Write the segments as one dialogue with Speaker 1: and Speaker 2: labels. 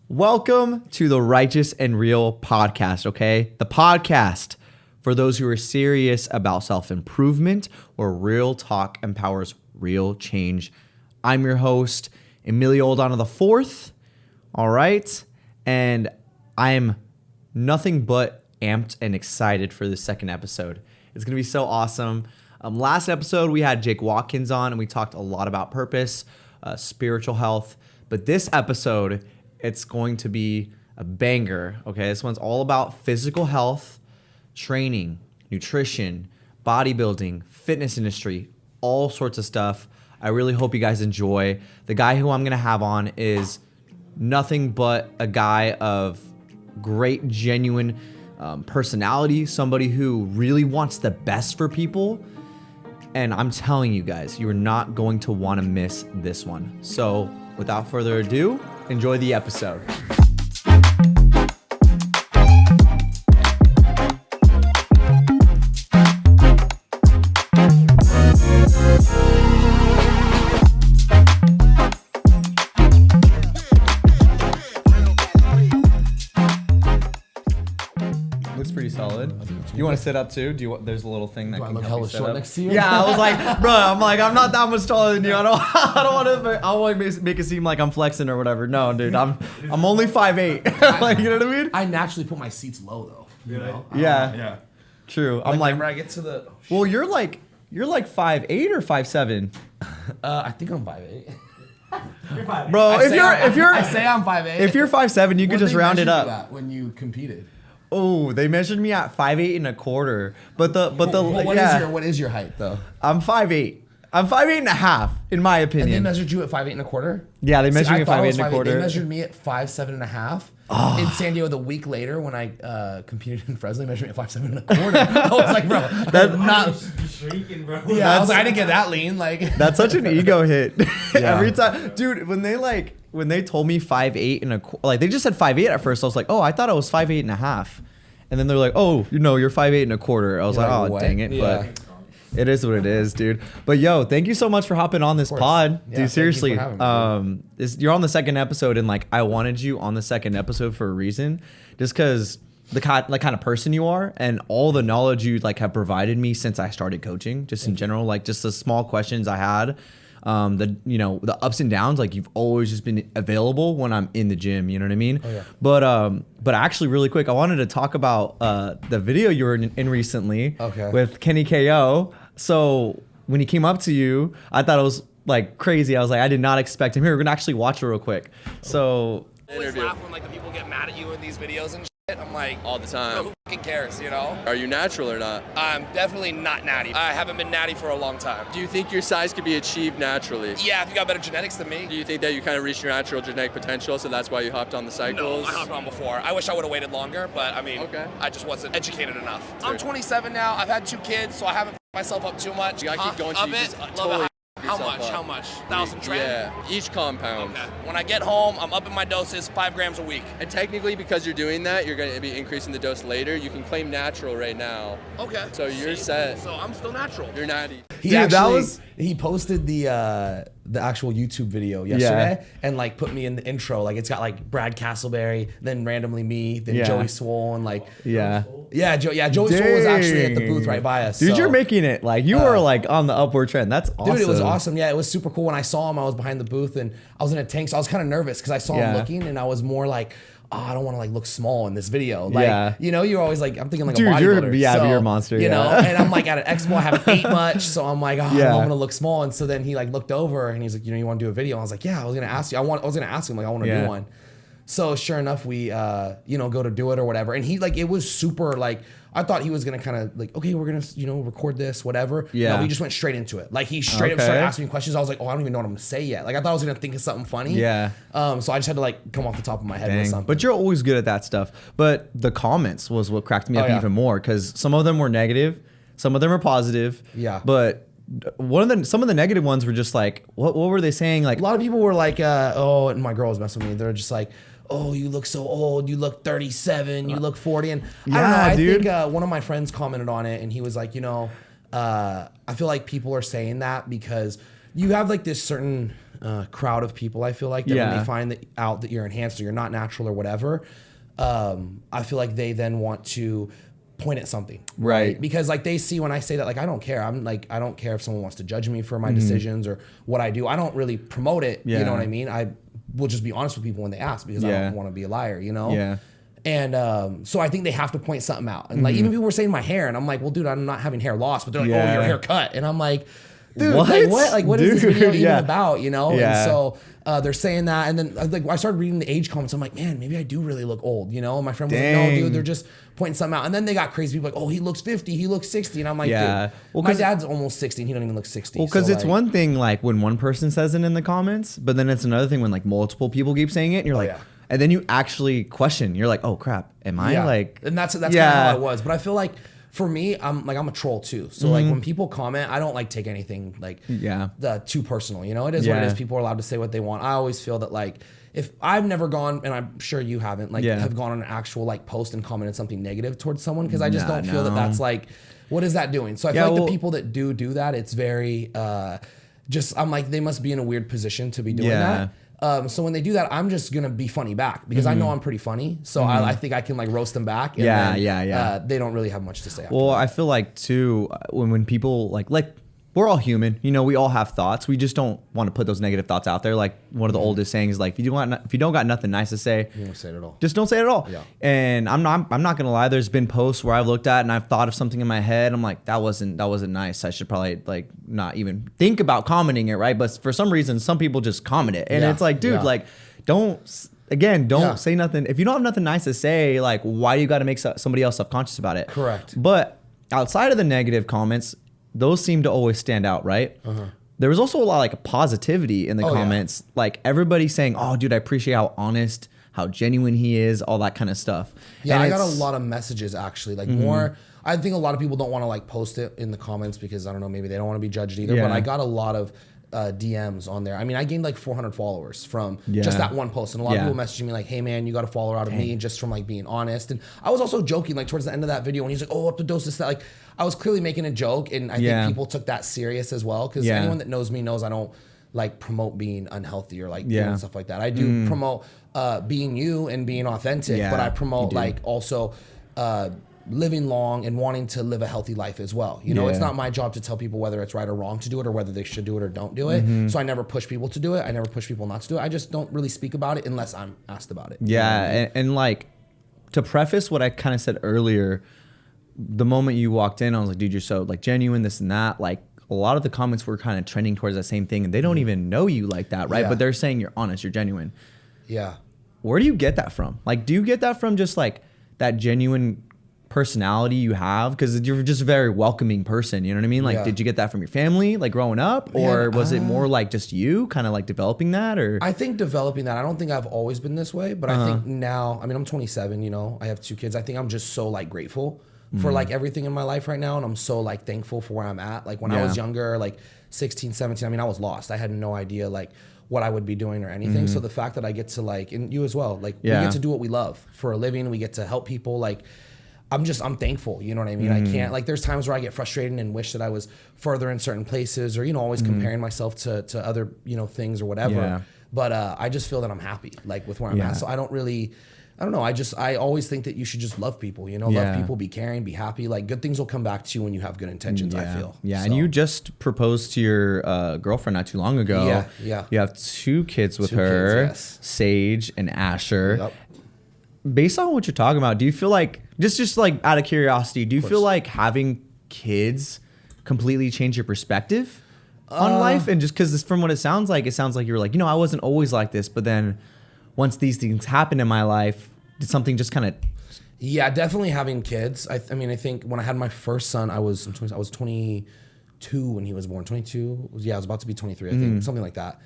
Speaker 1: Welcome to the Righteous and Real podcast, okay? The podcast for those who are serious about self-improvement, where real talk empowers real change. I'm your host, Emilio Aldana IV, all right? And I'm nothing but amped and excited for the second episode. It's going to be so awesome. Last episode, we had Jake Watkins on, and we talked a lot about purpose, spiritual health. But this episode, it's going to be a banger, okay? This one's all about physical health, training, nutrition, bodybuilding, fitness industry, all sorts of stuff. I really hope you guys enjoy. The guy who I'm going to have on is nothing but a guy of great, genuine personality, somebody who really wants the best for people. And I'm telling you guys, you're not going to want to miss this one. So without further ado, enjoy the episode. Looks pretty solid. You want to sit up too? There's a little thing that can help you sit up.
Speaker 2: Next to you?
Speaker 1: Yeah, I was like, bro, I'm not that much taller than you. I don't want to make it seem like I'm flexing or whatever. No, dude, I'm only 5'8". Like, you know what I mean?
Speaker 2: I naturally put my seats low though. You know?
Speaker 1: Yeah. True. I'm like,
Speaker 2: whenever I get to the.
Speaker 1: Well, you're like 5'8" or 5'7".
Speaker 2: I think I'm 5'8".
Speaker 1: Bro,
Speaker 2: I say I'm 5'8".
Speaker 1: If you're 5'7", you could just round it up.
Speaker 2: When you competed.
Speaker 1: Oh, they measured me at 5'8.25". But
Speaker 2: What is your height though?
Speaker 1: I'm 5'8". I'm 5'8.5", in my opinion.
Speaker 2: And they measured you at 5'8.25"?
Speaker 1: Yeah, they measured me at 5'8.25".
Speaker 2: They measured me at 5'7.5". In San Diego the week later when I competed in Fresno, they measured me at 5'7.25". I was like, bro, that's not
Speaker 3: shrinking, bro.
Speaker 2: Yeah, I was like, I didn't get that lean. Like
Speaker 1: that's such an ego hit. Every time, dude. When they told me 5'8.25", like they just said 5'8" at first. I was like, oh, I thought I was 5'8.5", and then they're like, oh, you're 5'8.25". I was like, oh, dang it,
Speaker 2: yeah.
Speaker 1: But it is what it is, dude. But yo, thank you so much for hopping on this pod,
Speaker 2: Yeah,
Speaker 1: dude. Seriously,
Speaker 2: you're on
Speaker 1: the second episode, and like I wanted you on the second episode for a reason, just because the kind of person you are, and all the knowledge you like have provided me since I started coaching, just in general, like just the small questions I had. The ups and downs, like you've always just been available when I'm in the gym, you know what I mean?
Speaker 2: Oh, yeah.
Speaker 1: But actually really quick, I wanted to talk about the video you were in recently with Kenny KO. So when he came up to you, I thought it was like crazy. I was like, I did not expect him. Here, we're gonna actually watch it real quick. So
Speaker 4: I always laugh when like the people get mad at you in these videos and shit. I'm like,
Speaker 5: all the time.
Speaker 4: bro, who fucking cares, you know?
Speaker 5: Are you natural or not?
Speaker 4: I'm definitely not natty. I haven't been natty for a long time.
Speaker 5: Do you think your size could be achieved naturally?
Speaker 4: Yeah, if you got better genetics than me.
Speaker 5: Do you think that you kind of reached your natural genetic potential, so that's why you hopped on the
Speaker 4: No,
Speaker 5: cycles?
Speaker 4: I hopped on before. I wish I would have waited longer, but I mean, I just wasn't educated enough. I'm 27 now. I've had 2 kids, so I haven't myself up too much.
Speaker 5: You gotta keep going.
Speaker 4: Up
Speaker 5: You
Speaker 4: it.
Speaker 5: just
Speaker 4: Love
Speaker 5: totally
Speaker 4: it. How
Speaker 5: yourself
Speaker 4: much?
Speaker 5: up.
Speaker 4: How much? 1,000 trend?
Speaker 5: Yeah, each compound.
Speaker 4: Okay. When I get home, I'm up in my doses 5 grams a week.
Speaker 5: And technically, because you're doing that, you're going to be increasing the dose later. You can claim natural right now.
Speaker 4: Okay.
Speaker 5: So you're set.
Speaker 4: So I'm still natural.
Speaker 5: You're natty.
Speaker 2: He posted the actual YouTube video yesterday and like put me in the intro. Like it's got like Brad Castleberry, then randomly me, then Joey Swole, and like Joey Swole was actually at the booth right by us.
Speaker 1: dude,
Speaker 2: so.
Speaker 1: you're making it like you were like on the upward trend. That's awesome.
Speaker 2: Dude, it was awesome. Yeah, it was super cool. When I saw him, I was behind the booth and I was in a tank, so I was kind of nervous because I saw him looking, and I was more like, oh, I don't want to like look small in this video. Like, you're always like, I'm thinking like
Speaker 1: dude,
Speaker 2: a bodybuilder.
Speaker 1: you're a monster.
Speaker 2: You know, and I'm like at an expo, I haven't ate much, so I'm like, I'm gonna look small. And so then he like looked over and he's like, you want to do a video? And I was like, yeah, I was gonna ask you. I was gonna ask him like, I want to do one. So sure enough, we go to do it or whatever, and he like it was super like. I thought he was gonna kind of like, okay, we're gonna record this, whatever.
Speaker 1: Yeah.
Speaker 2: No, he just went straight into it. Like he straight up started asking me questions. I was like, oh, I don't even know what I'm gonna say yet. Like I thought I was gonna think of something funny.
Speaker 1: Yeah.
Speaker 2: So I just had to like come off the top of my head with something.
Speaker 1: But you're always good at that stuff. But the comments was what cracked me up even more, because some of them were negative, some of them were positive.
Speaker 2: Yeah.
Speaker 1: But some of the negative ones were just like, what were they saying? Like
Speaker 2: a lot of people were like, and my girl was messing with me. They're just like, oh, you look so old. You look 37. You look 40. And I don't know. I think one of my friends commented on it, and he was like, I feel like people are saying that because you have like this certain crowd of people, I feel like, that when they find out that you're enhanced or you're not natural or whatever, I feel like they then want to point at something, right? Because like they see when I say that, like I don't care. I'm like, I don't care if someone wants to judge me for my decisions or what I do. I don't really promote it. You know what I mean? I will just be honest with people when they ask because I don't want to be a liar, you know?
Speaker 1: Yeah.
Speaker 2: And so I think they have to point something out. And like even people were saying my hair, and I'm like, well, dude, I'm not having hair loss, but they're like, oh, your hair cut, and I'm like, dude,
Speaker 1: what?
Speaker 2: Like what? Like what is this video even about? You know?
Speaker 1: Yeah.
Speaker 2: And so they're saying that, and then like I started reading the age comments. I'm like, man, maybe I do really look old. You know? And my friend was like, no, dude, they're just pointing something out. And then they got crazy people like, oh, he looks 50, he looks 60, and I'm like, dude, well, my dad's almost 60, and he don't even look 60.
Speaker 1: Well, because
Speaker 2: so
Speaker 1: it's
Speaker 2: like,
Speaker 1: one thing like when one person says it in the comments, but then it's another thing when like multiple people keep saying it, and you're like. And then you actually question. You're like, "Oh crap, am I like?"
Speaker 2: And that's kind of how I was. But I feel like for me, I'm a troll too. So like when people comment, I don't like take anything like too personal. You know, it is what it is. People are allowed to say what they want. I always feel that like if I've never gone, and I'm sure you haven't, like have gone on an actual like post and commented something negative towards someone, because I just don't feel that that's like, what is that doing? So I feel like the people that do that, it's very I'm like, they must be in a weird position to be doing that. So when they do that, I'm just gonna be funny back because I know I'm pretty funny. So I think I can like roast them back. And they don't really have much to say.
Speaker 1: Well, I feel like too when people like we're all human, you know, we all have thoughts. We just don't want to put those negative thoughts out there. Like one of the oldest sayings, like if you don't got nothing nice to say,
Speaker 2: you don't say it at all.
Speaker 1: Just don't say it at all.
Speaker 2: Yeah.
Speaker 1: And I'm not gonna lie. There's been posts where I've looked at and I've thought of something in my head. I'm like, that wasn't nice. I should probably like not even think about commenting it, right? But for some reason, some people just comment it, and it's like, dude, like don't say nothing. If you don't have nothing nice to say, like why do you got to make somebody else self-conscious about it?
Speaker 2: Correct.
Speaker 1: But outside of the negative comments, those seem to always stand out, right? There was also a lot of like positivity in the comments, like everybody saying, "Oh, dude, I appreciate how honest, how genuine he is," all that kind of stuff.
Speaker 2: Yeah,
Speaker 1: and
Speaker 2: I got a lot of messages actually, like more. I think a lot of people don't want to like post it in the comments because I don't know, maybe they don't want to be judged either. But I got a lot of DMs on there. I mean, I gained like 400 followers from just that one post, and a lot of people messaging me like, "Hey man, you got a follower out of me just from like being honest." And I was also joking like towards the end of that video when he's like, "Oh, up the dose this that." Like I was clearly making a joke, and I think people took that serious as well, because anyone that knows me knows I don't like promote being unhealthy or like doing stuff like that. I do promote being you and being authentic, but I promote like also living long and wanting to live a healthy life as well. You know, it's not my job to tell people whether it's right or wrong to do it or whether they should do it or don't do it. So I never push people to do it. I never push people not to do it. I just don't really speak about it unless I'm asked about it.
Speaker 1: Yeah, you know what I mean? and like to preface what I kind of said earlier, the moment you walked in, I was like, dude, you're so like genuine, this and that. Like a lot of the comments were kind of trending towards that same thing, and they don't even know you like that, right? But they're saying you're honest, you're genuine.
Speaker 2: Yeah. Where
Speaker 1: do you get that from? Like, do you get that from just like that genuine personality you have? Because you're just a very welcoming person, you know what I mean? Like, did you get that from your family, like growing up, or was it more like just you kind of like developing that? Or
Speaker 2: I think developing that. I don't think I've always been this way, but I think now, I mean, I'm 27, you know, I have 2 kids. I think I'm just so like grateful for like everything in my life right now, and I'm so like thankful for where I'm at. Like when I was younger, like 16, 17, I mean, I was lost. I had no idea like what I would be doing or anything. So the fact that I get to like, and you as well, like we get to do what we love for a living. We get to help people. Like I'm thankful. You know what I mean? I can't, like there's times where I get frustrated and wish that I was further in certain places, or, you know, always comparing myself to other, you know, things or whatever. But I just feel that I'm happy like with where I'm at. So I don't know. I always think that you should just love people, you know, love people, be caring, be happy. Like good things will come back to you when you have good intentions, I feel.
Speaker 1: Yeah. So. And you just proposed to your girlfriend not too long ago.
Speaker 2: Yeah.
Speaker 1: You have 2 kids with her, Sage and Asher.
Speaker 2: Yep.
Speaker 1: Based on what you're talking about, do you feel like, just like out of curiosity, do you feel like having kids completely changed your perspective on life? And just because from what it sounds like you're like, you know, I wasn't always like this, but then once these things happened in my life, did something just kind of...
Speaker 2: Yeah, definitely having kids. I mean, I think when I had my first son, I was 22 when he was born. 22? Yeah, I was about to be 23, I think, something like that.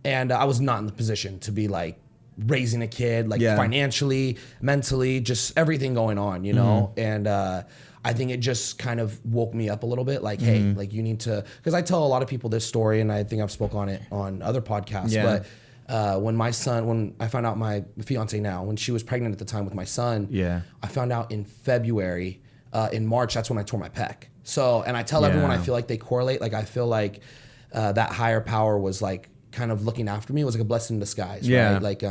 Speaker 2: And I was not in the position to be like raising a kid, like financially, mentally, just everything going on, you know? And I think it just kind of woke me up a little bit, like, hey, like you need to... Because I tell a lot of people this story, and I think I've spoke on it on other podcasts, but... when I found out my fiance now, when she was pregnant at the time with my son, I found out in February, in March, that's when I tore my pec. So, and I tell everyone, I feel like they correlate. Like I feel like that higher power was like kind of looking after me. It was like a blessing in disguise,
Speaker 1: Yeah.
Speaker 2: right? Like,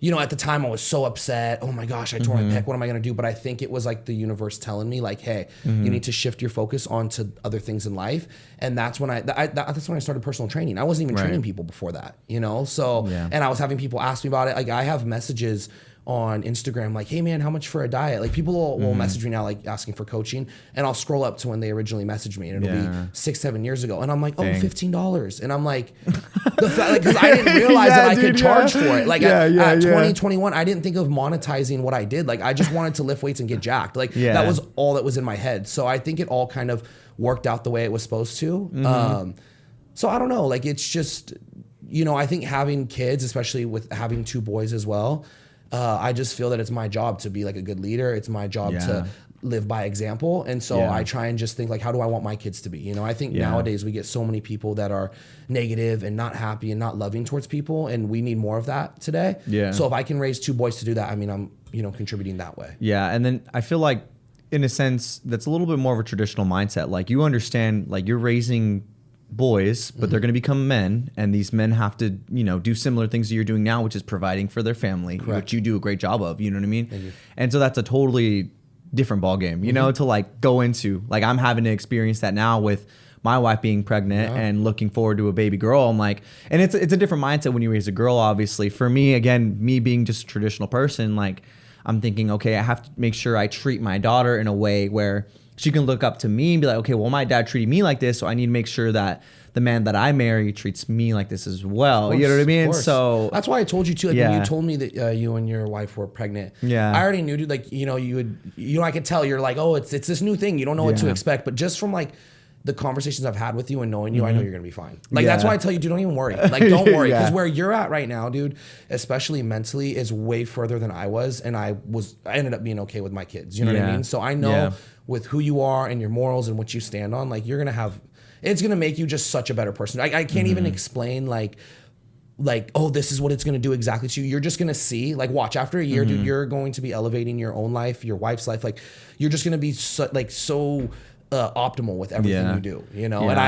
Speaker 2: you know, at the time I was so upset. Oh my gosh, I tore my pec. What am I gonna do? But I think it was like the universe telling me, like, hey, you need to shift your focus onto other things in life. And that's when that's when I started personal training. I wasn't even training people before that, you know. So, and I was having people ask me about it. Like, I have messages on Instagram like, hey man, how much for a diet? Like, people will message me now like asking for coaching, and I'll scroll up to when they originally messaged me, and it'll be 6-7 years ago, and I'm like, oh, $15. And I'm like, the fact, like, because I didn't realize that I could charge for it. Like at 2021, I didn't think of monetizing what I did. Like, I just wanted to lift weights and get jacked. Like that was all that was in my head. So I think it all kind of worked out the way it was supposed to. So I don't know, like, it's just, you know, I think having kids, especially with having 2 boys as well, I just feel that it's my job to be like a good leader. It's my job to live by example. And so I try and just think like, how do I want my kids to be? You know, I think nowadays we get so many people that are negative and not happy and not loving towards people. And we need more of that today. Yeah. So if I can raise 2 boys to do that, I mean, I'm, you know, contributing that way.
Speaker 1: Yeah. And then I feel like in a sense, that's a little bit more of a traditional mindset. Like, you understand, like, you're raising boys, but they're going to become men, and these men have to, you know, do similar things that you're doing now, which is providing for their family, which you do a great job of, you know what I mean? And so that's a totally different ball game, you know, to like go into. Like, I'm having to experience that now with my wife being pregnant and looking forward to a baby girl. I'm like, and it's a different mindset when you raise a girl, obviously. For me, again, me being just a traditional person, like, I'm thinking, okay, I have to make sure I treat my daughter in a way where she can look up to me and be like, okay, well, my dad treated me like this, so I need to make sure that the man that I marry treats me like this as well. Course, you know what I mean? So
Speaker 2: that's why I told you too. Like, when you told me that you and your wife were pregnant, I already knew, dude. Like, you know, I could tell you're like, oh, it's this new thing. You don't know what to expect. But just from like the conversations I've had with you and knowing you, I know you're gonna be fine. Like, that's why I tell you, dude, don't even worry. Like, don't worry, because where you're at right now, dude, especially mentally, is way further than I was, and I ended up being okay with my kids. You know what I mean? So I know with who you are and your morals and what you stand on, like, you're gonna have. It's gonna make you just such a better person. I can't even explain like, oh, this is what it's gonna do exactly to you. You're just gonna see, like, watch, after a year, dude, you're going to be elevating your own life, your wife's life. Like, you're just gonna be so optimal with everything you do, you know? And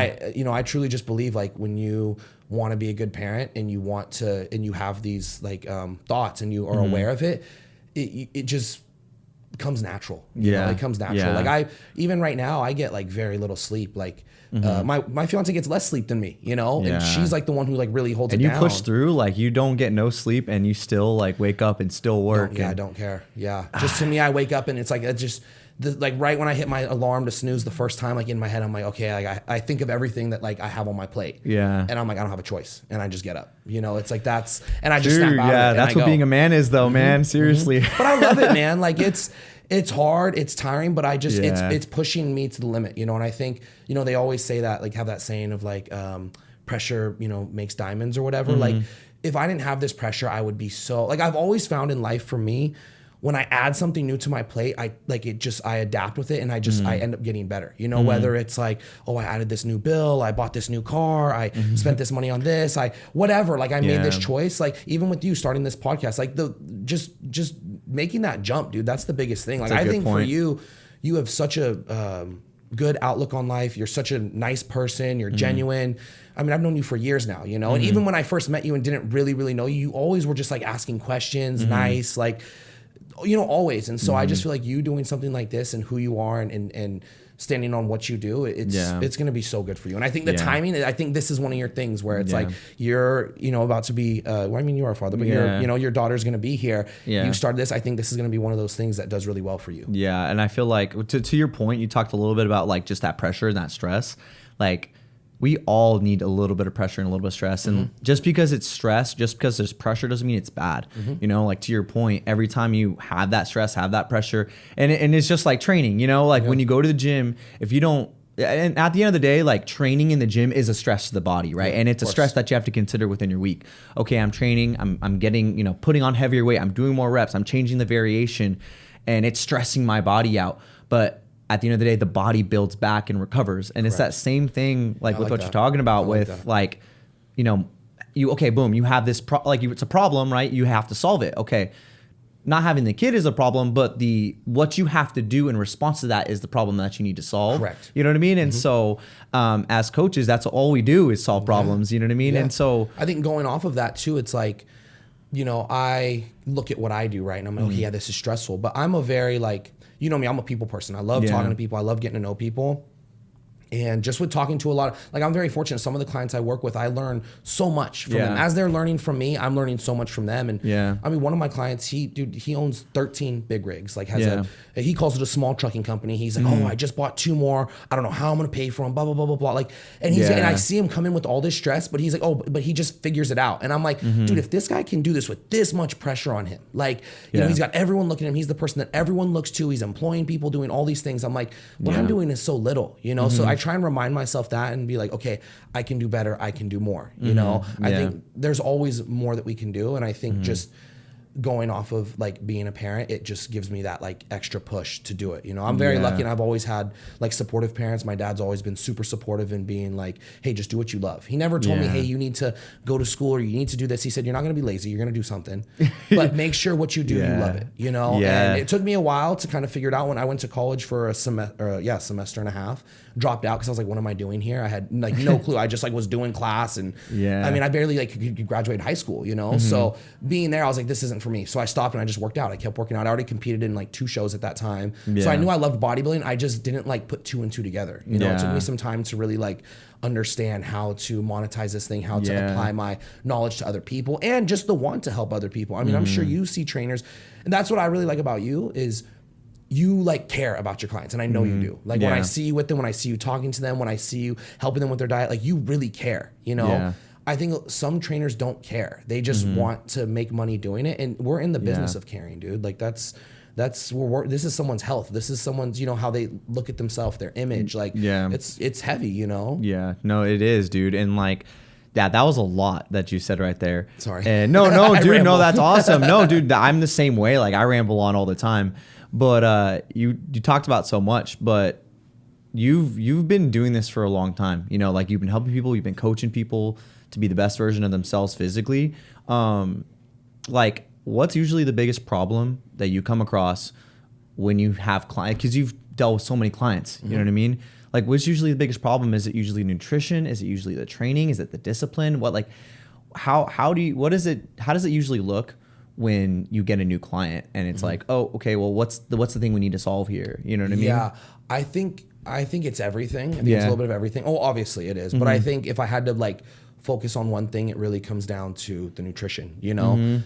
Speaker 2: I truly just believe, like, when you want to be a good parent and you want to, and you have these like thoughts and you are aware of it, it just comes natural. You know? It comes natural. Like, even right now, I get like very little sleep. Like, my fiance gets less sleep than me, you know, and she's like the one who like really holds it down. And you
Speaker 1: push through, like, you don't get no sleep and you still like wake up and still work.
Speaker 2: I don't care. Just to me, I wake up and it's like, it's just like right when I hit my alarm to snooze the first time, like in my head, I'm like, okay, like, I think of everything that like I have on my plate. And I'm like, I don't have a choice. And I just get up, you know, it's like and I just snap out of it.
Speaker 1: That's what being a man is though, man. Seriously.
Speaker 2: But I love it, man. Like, it's hard, it's tiring, but I just, it's pushing me to the limit, you know? And I think, you know, they always say that, like, have that saying of like, pressure, you know, makes diamonds or whatever. Like, if I didn't have this pressure, I would be so, like, I've always found in life, for me, when I add something new to my plate, I adapt with it, and I end up getting better. You know, whether it's like, oh, I added this new bill, I bought this new car, I spent this money on this, whatever. Like, I made this choice. Like, even with you starting this podcast, like just making that jump, dude, that's the biggest thing. Like, I think for you have such a good outlook on life. You're such a nice person. You're genuine. I mean, I've known you for years now, you know, and even when I first met you and didn't really know you, you always were just like asking questions, nice, like, you know, always. And so I just feel like you doing something like this and who you are and standing on what you do, it's going to be so good for you. And I think the timing, I think this is one of your things where it's like, you're, you know, about to be, well, I mean, you are a father, but you're, you know, your daughter's going to be here. You started this. I think this is going to be one of those things that does really well for you. Yeah.
Speaker 1: And I feel like to your point, you talked a little bit about like just that pressure and that stress. Like, we all need a little bit of pressure and a little bit of stress. And just because it's stress, just because there's pressure doesn't mean it's bad. You know, like, to your point, every time you have that stress, have that pressure, and it's just like training, you know, like when you go to the gym, if you don't, and at the end of the day, like, training in the gym is a stress to the body, right? And it's a stress that you have to consider within your week. Okay, I'm training, I'm getting, you know, putting on heavier weight, I'm doing more reps, I'm changing the variation, and it's stressing my body out. But at the end of the day, the body builds back and recovers. And it's that same thing, like, with what you're talking about with like, you know, boom, you have this, it's a problem, right? You have to solve it. Okay. not having the kid is a problem, but what you have to do in response to that is the problem that you need to solve.
Speaker 2: Correct.
Speaker 1: You know what I mean? And so as coaches, that's all we do is solve problems. You know what I mean?
Speaker 2: Yeah.
Speaker 1: And so
Speaker 2: I think going off of that too, it's like, you know, I look at what I do, right? And I'm like, okay, yeah, this is stressful. But I'm a very like, you know me, I'm a people person. I love talking to people. I love getting to know people. And just with talking to a lot of, like, I'm very fortunate. Some of the clients I work with, I learn so much from them. As they're learning from me, I'm learning so much from them. And I mean, one of my clients, he owns 13 big rigs. Like he calls it a small trucking company. He's like, oh, I just bought 2 more. I don't know how I'm going to pay for them, blah, blah, blah, blah, blah. Like, and and I see him come in with all this stress, but he's like, oh, but he just figures it out. And I'm like, dude, if this guy can do this with this much pressure on him, like, you know, he's got everyone looking at him. He's the person that everyone looks to. He's employing people, doing all these things. I'm like, what I'm doing is so little, you know? So I try and remind myself that and be like, okay, I can do better. I can do more. You know, I think there's always more that we can do. And I think just going off of like being a parent, it just gives me that like extra push to do it. You know, I'm very lucky and I've always had like supportive parents. My dad's always been super supportive in being like, hey, just do what you love. He never told me, hey, you need to go to school or you need to do this. He said, you're not going to be lazy. You're going to do something, but make sure what you do, you love it, you know? And it took me a while to kind of figure it out. When I went to college for a semester and a half, dropped out because I was like, what am I doing here? I had like no clue. I just like was doing class and I mean, I barely like could graduate high school, you know? So being there, I was like, this isn't for me. So I stopped and I just worked out. I kept working out. I already competed in like 2 shows at that time. So I knew I loved bodybuilding. I just didn't like put 2 and 2 together. You know, it took me some time to really like understand how to monetize this thing, how to apply my knowledge to other people and just the want to help other people. I mean, I'm sure you see trainers and that's what I really like about you is you like care about your clients and I know you do. Like when I see you with them, when I see you talking to them, when I see you helping them with their diet, like you really care, you know? I think some trainers don't care. They just want to make money doing it. And we're in the business of caring, dude. Like this is someone's health. This is someone's, you know, how they look at themselves, their image. Like it's heavy, you know? Yeah,
Speaker 1: no, it is, dude. And like, that was a lot that you said right there.
Speaker 2: Sorry.
Speaker 1: And no, dude, no, that's awesome. No, dude, I'm the same way. Like I ramble on all the time, but you talked about so much, but you've been doing this for a long time. You know, like you've been helping people, you've been coaching people to be the best version of themselves physically. Like what's usually the biggest problem that you come across when you have clients? Because you've dealt with so many clients, you know what I mean? Like what's usually the biggest problem? Is it usually nutrition? Is it usually the training? Is it the discipline? How does it usually look when you get a new client and it's like, oh, okay, well, what's the thing we need to solve here? You know what I mean?
Speaker 2: Yeah, I think it's everything. I think it's a little bit of everything. Oh, obviously it is. But I think if I had to like focus on one thing, it really comes down to the nutrition, you know?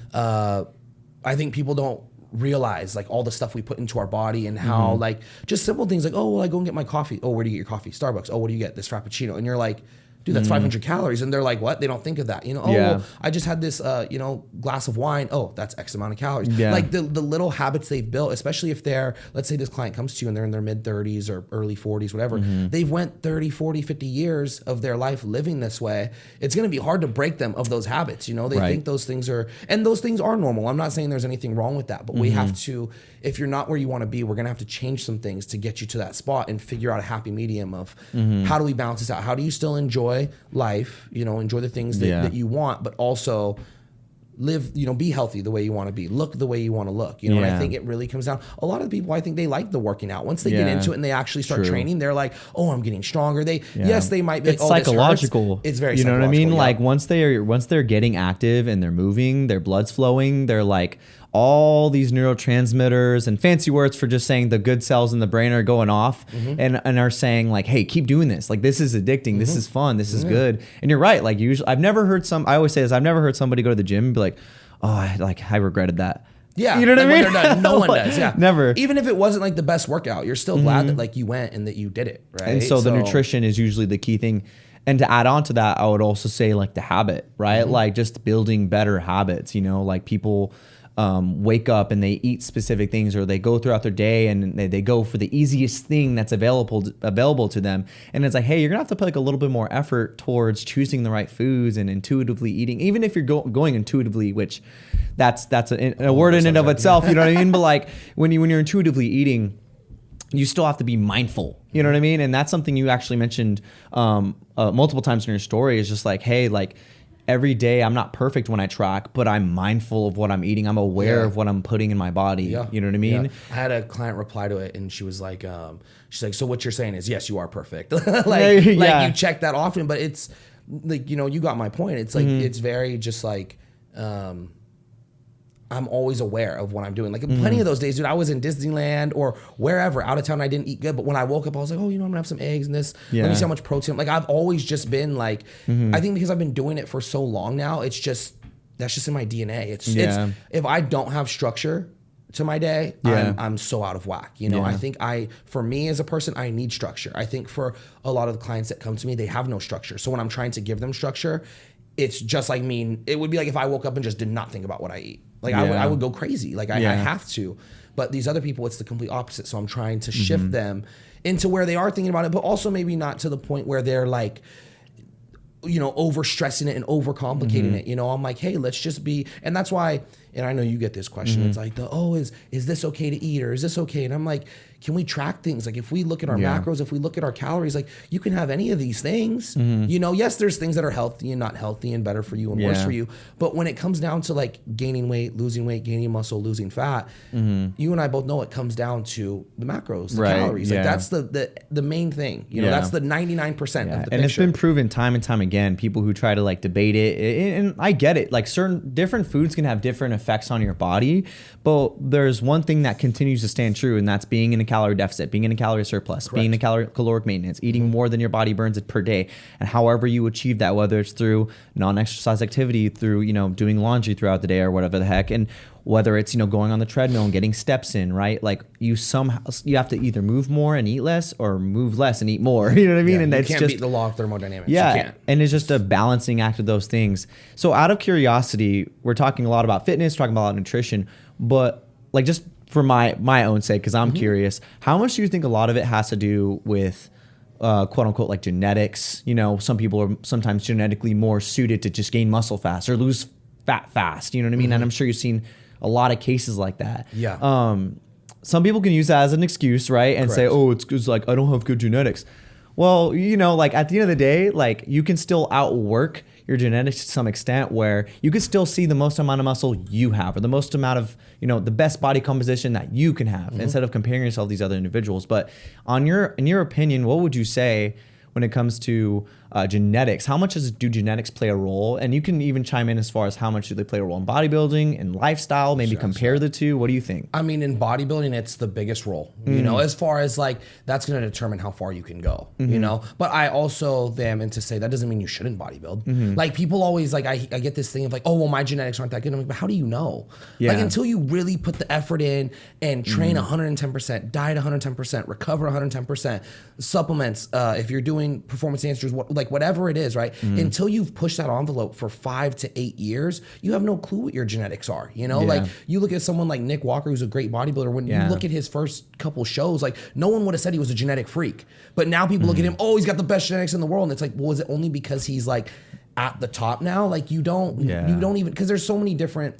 Speaker 2: I think people don't realize like all the stuff we put into our body and how like just simple things like, oh, well, I go and get my coffee. Oh, where do you get your coffee? Starbucks. Oh, what do you get? This Frappuccino. And you're like, dude, that's 500 calories. And they're like, what? They don't think of that. You know, oh, well, I just had this, you know, glass of wine. Oh, that's X amount of calories. Like the little habits they've built, especially if they're, let's say this client comes to you and they're in their mid 30s or early 40s, whatever. They've went 30, 40, 50 years of their life living this way. It's going to be hard to break them of those habits. You know, they think those things are, and those things are normal. I'm not saying there's anything wrong with that, but we have to, if you're not where you want to be, we're going to have to change some things to get you to that spot and figure out a happy medium of how do we balance this out? How do you still enjoy life? You know, enjoy the things that you want, but also live, you know, be healthy the way you want to be, look the way you want to look, you know, and I think it really comes down. A lot of the people, I think they like the working out. Once they get into it and they actually start training, they're like, oh, I'm getting stronger. Yes, they might be
Speaker 1: it's
Speaker 2: like, oh,
Speaker 1: psychological.
Speaker 2: It's very
Speaker 1: you know what I mean?
Speaker 2: Yeah.
Speaker 1: Like once they're getting active and they're moving, their blood's flowing, they're like, all these neurotransmitters and fancy words for just saying the good cells in the brain are going off and are saying like, hey, keep doing this. Like this is addicting. This is fun. This is good. And you're right. Like usually I always say this. I've never heard somebody go to the gym and be like, oh, I regretted that.
Speaker 2: Yeah.
Speaker 1: You know what I mean?
Speaker 2: When they're done, no one does. Yeah.
Speaker 1: Never.
Speaker 2: Even if it wasn't like the best workout, you're still glad that like you went and that you did it. Right.
Speaker 1: And so the nutrition is usually the key thing. And to add on to that, I would also say like the habit, right? Like just building better habits, you know, like people wake up and they eat specific things or they go throughout their day and they go for the easiest thing that's available to them. And it's like, hey, you're gonna have to put like a little bit more effort towards choosing the right foods and intuitively eating, even if you're going intuitively, which that's a word in and of itself, you know what I mean? But like when you're intuitively eating, you still have to be mindful, you know what I mean? And that's something you actually mentioned multiple times in your story is just like, hey, like every day I'm not perfect when I track, but I'm mindful of what I'm eating. I'm aware of what I'm putting in my body. You know what I mean?
Speaker 2: Yeah. I had a client reply to it, and she was like, so what you're saying is, yes, you are perfect. You check that often, but it's like, you got my point. It's like, it's very just like, I'm always aware of what I'm doing. Like plenty of those days, dude, I was in Disneyland or wherever out of town. I didn't eat good, but when I woke up, I was like, oh, I'm gonna have some eggs and this. Let me see how much protein. Like I've always just been like, I think because I've been doing it for so long now, that's just in my DNA. It's if I don't have structure to my day, I'm so out of whack. I think for me as a person, I need structure. I think for a lot of the clients that come to me, they have no structure. So when I'm trying to give them structure, it's just like it would be like if I woke up and just did not think about what I eat. Like I would go crazy. Like I have to. But these other people, it's the complete opposite. So I'm trying to shift them into where they are thinking about it, but also maybe not to the point where they're like, over stressing it and over complicating it. I'm like, hey, let's just be, and that's why, and I know you get this question. It's like is this okay to eat or is this okay? And I'm like, can we track things? Like if we look at our macros, if we look at our calories, like you can have any of these things, yes, there's things that are healthy and not healthy and better for you and worse for you. But when it comes down to like gaining weight, gaining muscle, losing fat, you and I both know it comes down to the macros, the calories. Like that's the main thing, that's the 99% of the picture.
Speaker 1: And it's been proven time and time again, people who try to like debate it, and I get it, like certain different foods can have different effects on your body, but there's one thing that continues to stand true, and that's being in a calorie deficit, being in a calorie surplus, being in a caloric maintenance, eating more than your body burns it per day. And however you achieve that, whether it's through non-exercise activity, through, doing laundry throughout the day or whatever the heck, and whether it's, going on the treadmill and getting steps in, right? Like you have to either move more and eat less or move less and eat more. You know what I mean?
Speaker 2: Yeah,
Speaker 1: and
Speaker 2: you
Speaker 1: it's
Speaker 2: can't
Speaker 1: just
Speaker 2: beat the law of thermodynamics.
Speaker 1: Yeah.
Speaker 2: You can't.
Speaker 1: And it's just a balancing act of those things. So out of curiosity, we're talking a lot about fitness, talking about nutrition, but like just for my own sake, because I'm curious, how much do you think a lot of it has to do with quote unquote like genetics? Some people are sometimes genetically more suited to just gain muscle fast or lose fat fast. You know what I mean? And I'm sure you've seen a lot of cases like that.
Speaker 2: Yeah.
Speaker 1: Some people can use that as an excuse, right? And say, oh, it's like I don't have good genetics. Well, like at the end of the day, like you can still outwork your genetics to some extent, where you could still see the most amount of muscle you have, or the most amount of, the best body composition that you can have, instead of comparing yourself to these other individuals. But in your opinion, what would you say when it comes to genetics? How much do genetics play a role? And you can even chime in as far as how much do they play a role in bodybuilding and lifestyle, maybe compare the two. What do you think?
Speaker 2: I mean, in bodybuilding, it's the biggest role, as far as like, that's going to determine how far you can go, but I also am into say that doesn't mean you shouldn't bodybuild. Like people always like, I get this thing of like, oh, well, my genetics aren't that good. I'm like, but how do you know? Like until you really put the effort in and train 110%, diet 110%, recover 110%, supplements, if you're doing performance enhancers, whatever it is, right? Until you've pushed that envelope for 5 to 8 years, you have no clue what your genetics are. Like you look at someone like Nick Walker, who's a great bodybuilder. When you look at his first couple shows, like no one would have said he was a genetic freak, but now people look at him, oh, he's got the best genetics in the world, and it's like, well, is it only because he's like at the top now? Like you don't even, because there's so many different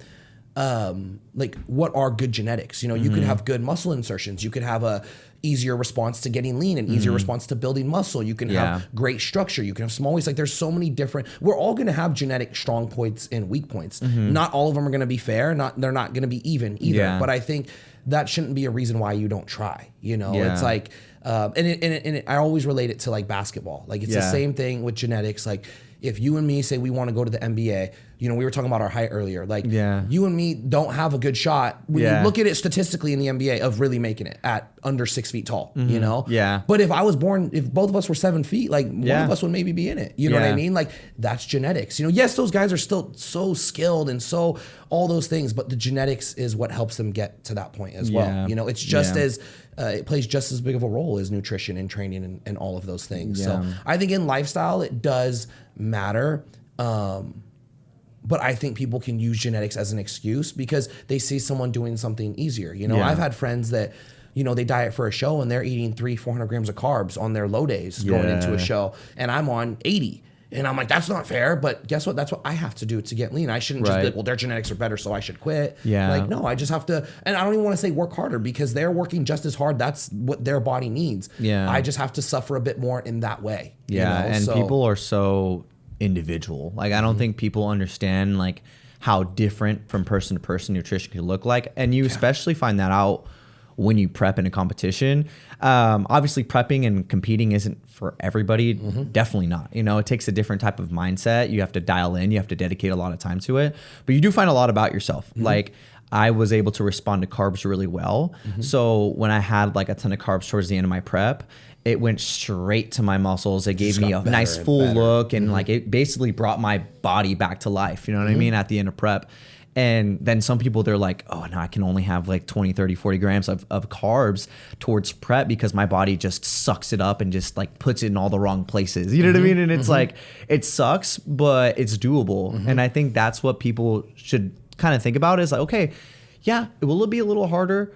Speaker 2: like what are good genetics? You could have good muscle insertions, you could have a easier response to getting lean and easier response to building muscle. You can have great structure. You can have small waist. Like there's so many different, we're all going to have genetic strong points and weak points. Not all of them are going to be fair. They're not going to be even either. But I think that shouldn't be a reason why you don't try. It's like, and I always relate it to like basketball. Like it's the same thing with genetics. Like if you and me say we want to go to the NBA, we were talking about our height earlier. Like you and me don't have a good shot when you look at it statistically in the NBA of really making it at under 6 feet tall, But if both of us were 7 feet, like one of us would maybe be in it. You know what I mean? Like that's genetics. Yes, those guys are still so skilled and so all those things, but the genetics is what helps them get to that point as well. It's just as, it plays just as big of a role as nutrition and training and all of those things. So I think in lifestyle, it does matter. But I think people can use genetics as an excuse because they see someone doing something easier. I've had friends that, they diet for a show and they're eating 300-400 grams of carbs on their low days going into a show, and I'm on 80. And I'm like, that's not fair. But guess what? That's what I have to do to get lean. I shouldn't just be like, well, their genetics are better, so I should quit. Like, no, I just have to, and I don't even want to say work harder because they're working just as hard. That's what their body needs. I just have to suffer a bit more in that way.
Speaker 1: And people are so individual. Like, I don't think people understand like how different from person to person nutrition can look like. And you especially find that out when you prep in a competition. Obviously prepping and competing isn't for everybody. Definitely not. You know, it takes a different type of mindset. You have to dial in, you have to dedicate a lot of time to it, but you do find a lot about yourself. Like, I was able to respond to carbs really well. So when I had like a ton of carbs towards the end of my prep, it went straight to my muscles. It gave me a nice full look, and like it basically brought my body back to life. You know what I mean? At the end of prep. And then some people, they're like, oh, no, I can only have like 20, 30, 40 grams of carbs towards prep because my body just sucks it up and just like puts it in all the wrong places. You know what I mean? And it's like, it sucks, but it's doable. And I think that's what people should kind of think about is like, okay, yeah, will it be a little harder?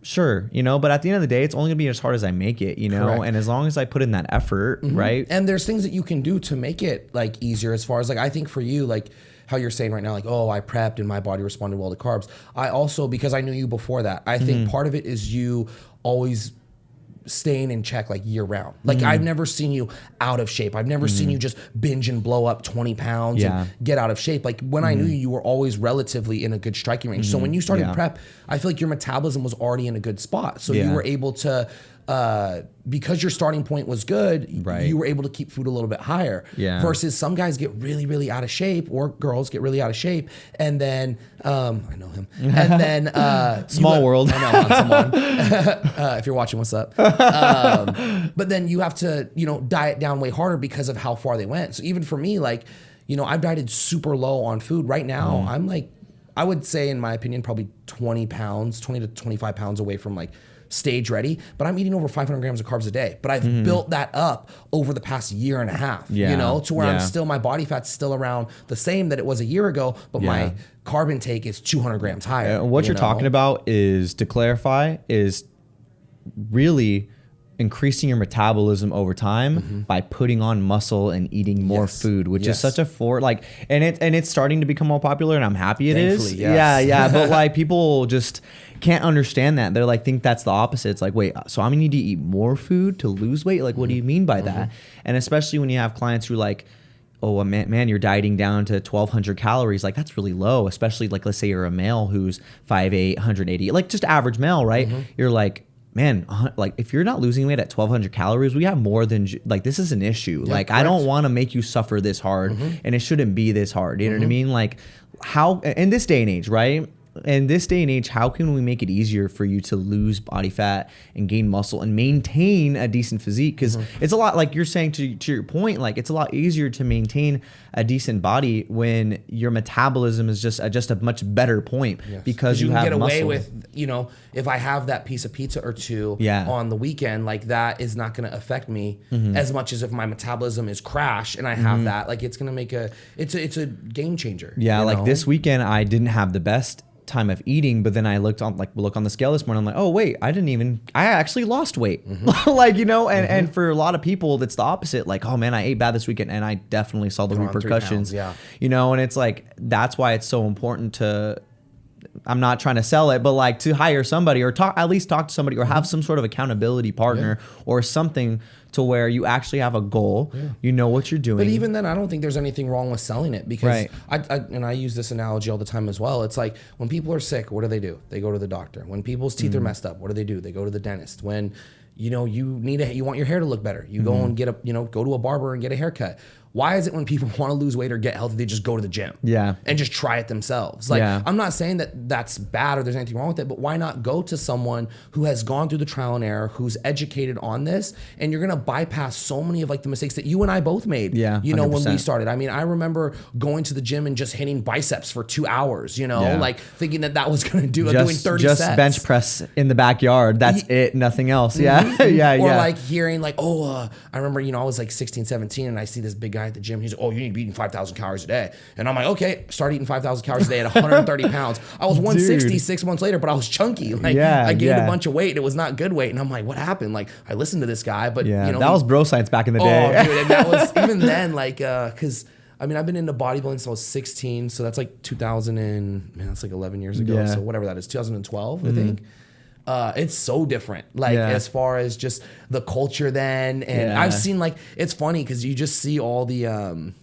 Speaker 1: Sure, you know, but at the end of the day, it's only gonna be as hard as I make it, you know. Correct. And as long as I put in that effort, right?
Speaker 2: And there's things that you can do to make it like easier, as far as like, I think for you, like how you're saying right now, like, oh, I prepped and my body responded well to carbs. I also, because I knew you before that, I think part of it is you always staying in check like year round. Like I've never seen you out of shape. I've never seen you just binge and blow up 20 pounds and get out of shape. Like when I knew you, you were always relatively in a good striking range. So when you started prep, I feel like your metabolism was already in a good spot. So you were able to, because your starting point was good, you were able to keep food a little bit higher. Versus some guys get really, really out of shape, or girls get really out of shape, and then I know him. And then
Speaker 1: small world.
Speaker 2: I know, someone. If you're watching, what's up? But then you have to, you know, diet down way harder because of how far they went. So even for me, like, you know, I've dieted super low on food. Right now, I'm like, I would say, in my opinion, probably 20 to 25 pounds away from like stage ready, but I'm eating over 500 grams of carbs a day. But I've built that up over the past year and a half, you know, to where I'm still, my body fat's still around the same that it was a year ago, but my carb intake is 200 grams higher.
Speaker 1: What you're talking about is, to clarify, is really increasing your metabolism over time by putting on muscle and eating more food, which is such a and it's starting to become more popular, and I'm happy it is. Yeah. But like, people just can't understand that. They're like, think that's the opposite. It's like, wait, so I'm gonna need to eat more food to lose weight? Like, what do you mean by that? And especially when you have clients who like, oh man, you're dieting down to 1,200 calories. Like, that's really low, especially like, let's say you're a male who's 5'8", 180, like just average male, right? You're like, man, like if you're not losing weight at 1,200 calories, we have more than, like, this is an issue. Like, I don't want to make you suffer this hard, and it shouldn't be this hard. You know what I mean? Like, how, in this day and age, right? In this day and age, how can we make it easier for you to lose body fat and gain muscle and maintain a decent physique? Because it's a lot, like you're saying, to your point, like it's a lot easier to maintain a decent body when your metabolism is just a much better point, because you have
Speaker 2: get away
Speaker 1: muscle.
Speaker 2: with, you know, if I have that piece of pizza or two on the weekend, like that is not going to affect me as much as if my metabolism is crash and I have that. Like, it's going to make it's a game changer.
Speaker 1: Yeah, like this weekend I didn't have the best time of eating, but then I look on the scale this morning, I'm like, oh wait, I actually lost weight. Like, you know, and for a lot of people that's the opposite. Like, oh man, I ate bad this weekend, and I definitely saw the repercussions. You know, and it's like, that's why it's so important to, I'm not trying to sell it, but like, to hire somebody, or at least talk to somebody, or have some sort of accountability partner or something, to where you actually have a goal, you know what you're doing.
Speaker 2: But even then, I don't think there's anything wrong with selling it, because I use this analogy all the time as well. It's like, when people are sick, what do? They go to the doctor. When people's teeth are messed up, what do? They go to the dentist. When, you know, you want your hair to look better, you go and go to a barber and get a haircut. Why is it when people want to lose weight or get healthy, they just go to the gym and just try it themselves? Like, I'm not saying that that's bad or there's anything wrong with it, but why not go to someone who has gone through the trial and error, who's educated on this, and you're going to bypass so many of like the mistakes that you and I both made, you know, 100%. When we started. I mean, I remember going to the gym and just hitting biceps for 2 hours, you know, like thinking that was going to doing 30
Speaker 1: just
Speaker 2: sets.
Speaker 1: Bench press in the backyard. That's it. Nothing else. Or
Speaker 2: like hearing like, I remember, you know, I was like 16, 17, and I see this big guy at the gym. He's like, oh, you need to be eating 5,000 calories a day. And I'm like, okay, start eating 5,000 calories a day at 130 pounds. I was 160 6 months later, but I was chunky. Like, I gained a bunch of weight. It was not good weight. And I'm like, what happened? Like, I listened to this guy, but you know,
Speaker 1: that was bro science back in the day.
Speaker 2: Oh, dude, and that was even then, like, because I mean, I've been into bodybuilding since I was 16, so that's like 2000 and, man, that's like 11 years ago. So whatever that is, 2012, I think. It's so different, like as far as just the culture then. And I've seen, like, it's funny because you just see all the,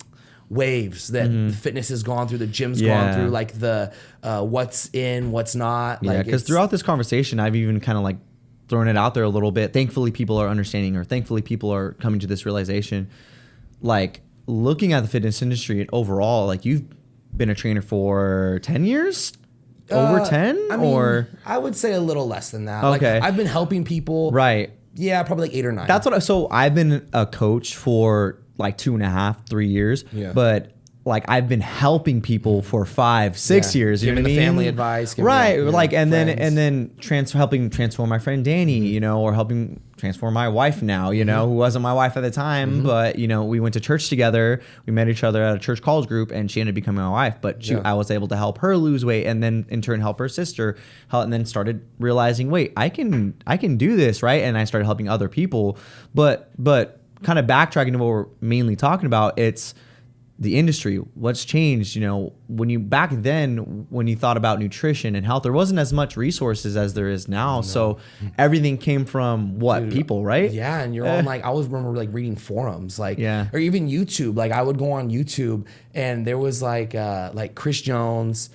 Speaker 2: waves that fitness has gone through, the gym's gone through, like the what's in, what's not.
Speaker 1: Yeah, because throughout this conversation, I've even kind of like thrown it out there a little bit. Thankfully, people are understanding, or thankfully, people are coming to this realization. Like, looking at the fitness industry overall, like, you've been a trainer for 10 years? Over 10?
Speaker 2: I mean, I would say a little less than that.
Speaker 1: Okay.
Speaker 2: Like, I've been helping people.
Speaker 1: Right.
Speaker 2: Yeah, probably like 8 or 9.
Speaker 1: That's what so I've been a coach for like 2.5, 3 years.
Speaker 2: Yeah.
Speaker 1: But like, I've been helping people for 5, 6 years. You know what I mean?
Speaker 2: Family advice.
Speaker 1: Right. Like, and then helping transform my friend Danny, you know, or helping transform my wife now, you know, who wasn't my wife at the time, but, you know, we went to church together. We met each other at a church calls group, and she ended up becoming my wife. But I was able to help her lose weight, and then in turn help her sister, and then started realizing, wait, I can do this, right? And I started helping other people. But kind of backtracking to what we're mainly talking about, it's the industry. What's changed, you know, when you back then, when you thought about nutrition and health, there wasn't as much resources as there is now. No. So everything came from people, right?
Speaker 2: Yeah. And you're on, like, I always remember like reading forums, like, or even YouTube. Like, I would go on YouTube, and there was like Chris Jones,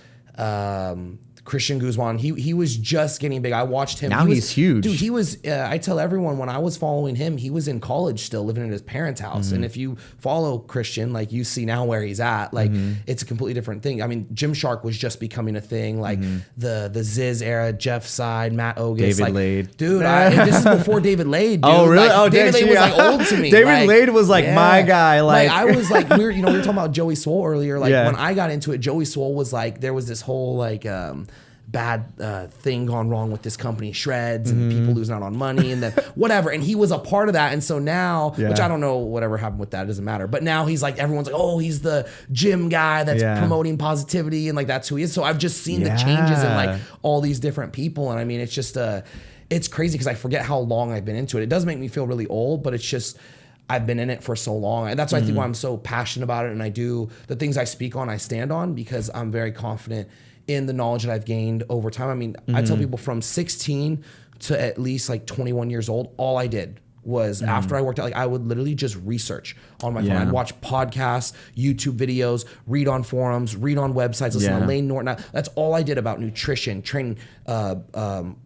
Speaker 2: Christian Guzman, he was just getting big. I watched him.
Speaker 1: Now he's huge.
Speaker 2: Dude, he was, I tell everyone, when I was following him, he was in college still, living in his parents' house. And if you follow Christian, like, you see now where he's at, like, it's a completely different thing. I mean, Gymshark was just becoming a thing, like the Ziz era, Jeff Side, Matt Ogus.
Speaker 1: David Lade.
Speaker 2: Dude, this is before David Lade, dude.
Speaker 1: Oh, really?
Speaker 2: Like, David Lade was like old to me.
Speaker 1: David Lade was like my guy. Like,
Speaker 2: I was like, we were talking about Joey Swole earlier. Like, when I got into it, Joey Swole was like, there was this whole like, bad thing gone wrong with this company, Shreds, and people losing out on money, and then whatever. And he was a part of that. And so now, which I don't know whatever happened with that, it doesn't matter. But now he's like, everyone's like, oh, he's the gym guy that's promoting positivity, and like, that's who he is. So I've just seen the changes in like all these different people. And I mean, it's just it's crazy because I forget how long I've been into it. It does make me feel really old, but it's just, I've been in it for so long. And that's why I think why I'm so passionate about it. And I do the things I speak on, I stand on, because I'm very confident in the knowledge that I've gained over time. I mean, I tell people from 16 to at least like 21 years old, all I did was after I worked out, like, I would literally just research on my phone. I'd watch podcasts, YouTube videos, read on forums, read on websites, listen to Lane Norton. That's all I did about nutrition, training, hormones,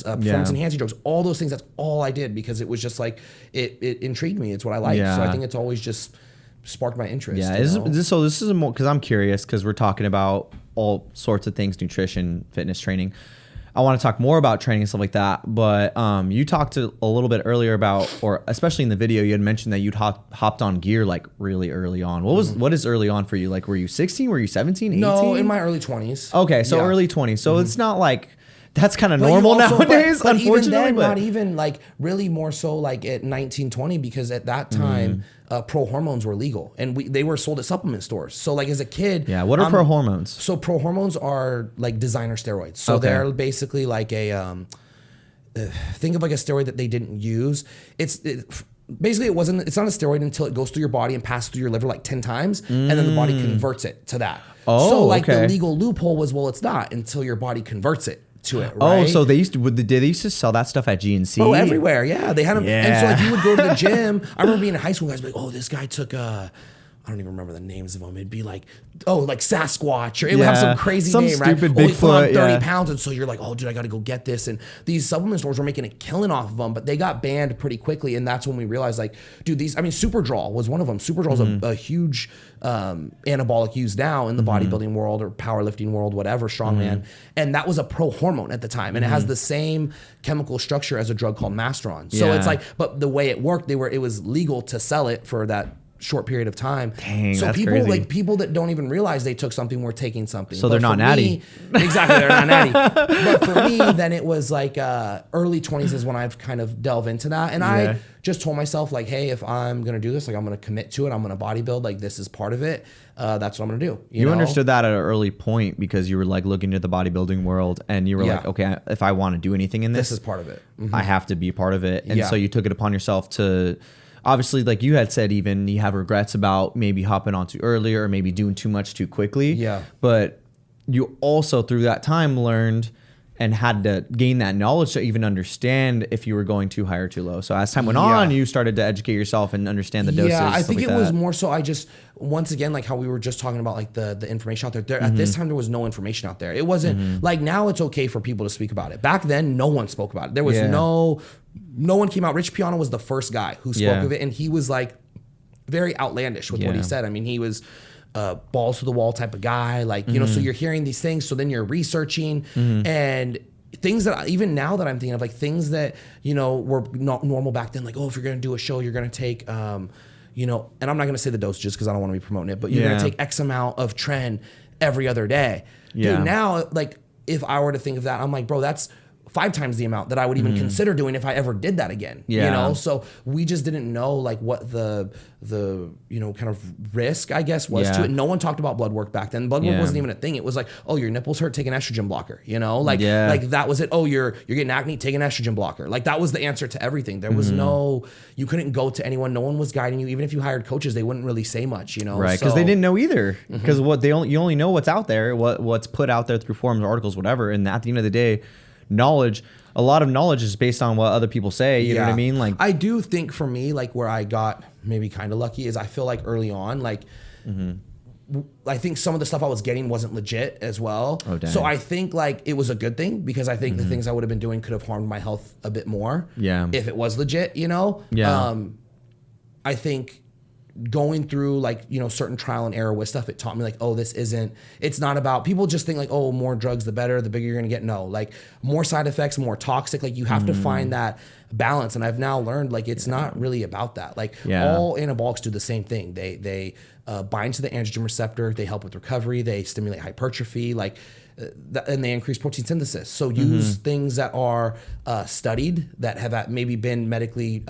Speaker 2: performance enhancing drugs, all those things. That's all I did, because it was just like, it intrigued me. It's what I like. So I think it's always just sparked my interest.
Speaker 1: Yeah. So this is more, because I'm curious, because we're talking about all sorts of things, nutrition, fitness, training. I want to talk more about training and stuff like that. But you talked a little bit earlier about, or especially in the video, you had mentioned that you'd hopped on gear like really early on. What is early on for you? Like, were you 16? Were you 17, 18?
Speaker 2: No, in my early 20s.
Speaker 1: Okay. So early 20s. So it's not like, that's kind of normal nowadays,
Speaker 2: but
Speaker 1: unfortunately.
Speaker 2: Even then, not even like, really more so like at 19, 20, because at that time, pro hormones were legal, and they were sold at supplement stores. So like, as a kid.
Speaker 1: Yeah. What are pro hormones? So
Speaker 2: pro hormones are like designer steroids. So they're basically like think of like a steroid that they didn't use. Basically, it's not a steroid until it goes through your body and passes through your liver like 10 times, and then the body converts it to that. So like, the legal loophole was, well, it's not until your body converts it to it, right?
Speaker 1: Oh, so they used to sell that stuff at GNC?
Speaker 2: Oh, everywhere, yeah. They had them. Yeah. And so like, you would go to the gym. I remember being in high school, guys would be like, oh, this guy took I don't even remember the names of them. It'd be like, like Sasquatch, or it would have some crazy name, right?
Speaker 1: Stupid Bigfoot,
Speaker 2: he put on 30 pounds, and so you're like, oh, dude, I got to go get this. And these supplement stores were making a killing off of them, but they got banned pretty quickly. And that's when we realized, like, dude, Superdrol was one of them. Superdrol is a huge anabolic used now in the bodybuilding world or powerlifting world, whatever, strongman. And that was a pro hormone at the time, and it has the same chemical structure as a drug called Masteron. So it's like, but the way it worked, it was legal to sell it for that short period of time.
Speaker 1: Dang,
Speaker 2: so
Speaker 1: that's
Speaker 2: people
Speaker 1: crazy.
Speaker 2: Like people that don't even realize they took something were taking something.
Speaker 1: So they're not natty.
Speaker 2: Exactly, they're not natty. But for me, then it was like early 20s is when I've kind of delved into that. And I just told myself, like, hey, if I'm gonna do this, like, I'm gonna commit to it. I'm gonna bodybuild. Like, this is part of it. That's what I'm gonna do. You know?
Speaker 1: Understood that at an early point, because you were like looking at the bodybuilding world, and you were like, okay, if I want to do anything in this
Speaker 2: is part of it.
Speaker 1: I have to be part of it. And so you took it upon yourself to, obviously, like you had said, even you have regrets about maybe hopping on too early or maybe doing too much too quickly.
Speaker 2: Yeah.
Speaker 1: But you also through that time learned and had to gain that knowledge to even understand if you were going too high or too low. So as time went on, you started to educate yourself and understand the doses.
Speaker 2: Yeah, I think it was more so I just, once again, like how we were just talking about like the information out there. At this time, there was no information out there. It wasn't like now it's okay for people to speak about it. Back then, no one spoke about it. There was no one came out. Rich Piana was the first guy who spoke of it. And he was like very outlandish with what he said. I mean, he was balls to the wall type of guy. Like, you know, so you're hearing these things. So then you're researching and things that even now that I'm thinking of, like things that, you know, were not normal back then. Like, oh, if you're going to do a show, you're going to take, you know, and I'm not going to say the dosages because I don't want to be promoting it, but you're going to take X amount of tren every other day. Dude, now, like, if I were to think of that, I'm like, bro, that's 5 times the amount that I would even consider doing if I ever did that again. You know, so we just didn't know like what the you know kind of risk I guess was to it. No one talked about blood work back then. Blood work wasn't even a thing. It was like, oh, your nipples hurt, take an estrogen blocker. You know, like that was it. Oh, you're getting acne, take an estrogen blocker. Like that was the answer to everything. There was no, you couldn't go to anyone. No one was guiding you. Even if you hired coaches, they wouldn't really say much. You know,
Speaker 1: right? Because they didn't know either. Because what you only know what's out there, what's put out there through forums, articles, whatever. And at the end of the day, a lot of knowledge is based on what other people say. You know what I mean? Like,
Speaker 2: I do think for me, like where I got maybe kind of lucky is I feel like early on, like I think some of the stuff I was getting wasn't legit as well.
Speaker 1: Oh, dang.
Speaker 2: So I think like it was a good thing because I think the things I would have been doing could have harmed my health a bit more.
Speaker 1: Yeah.
Speaker 2: If it was legit, you know?
Speaker 1: Yeah.
Speaker 2: I think going through like, you know, certain trial and error with stuff, it taught me like, oh, it's not about, people just think like, oh, more drugs, the better, the bigger you're going to get. No, like more side effects, more toxic. Like you have to find that balance. And I've now learned like, it's not really about that. Like all anabolics do the same thing. They bind to the androgen receptor. They help with recovery. They stimulate hypertrophy. Like, and they increase protein synthesis. So use things that are studied, that have maybe been medically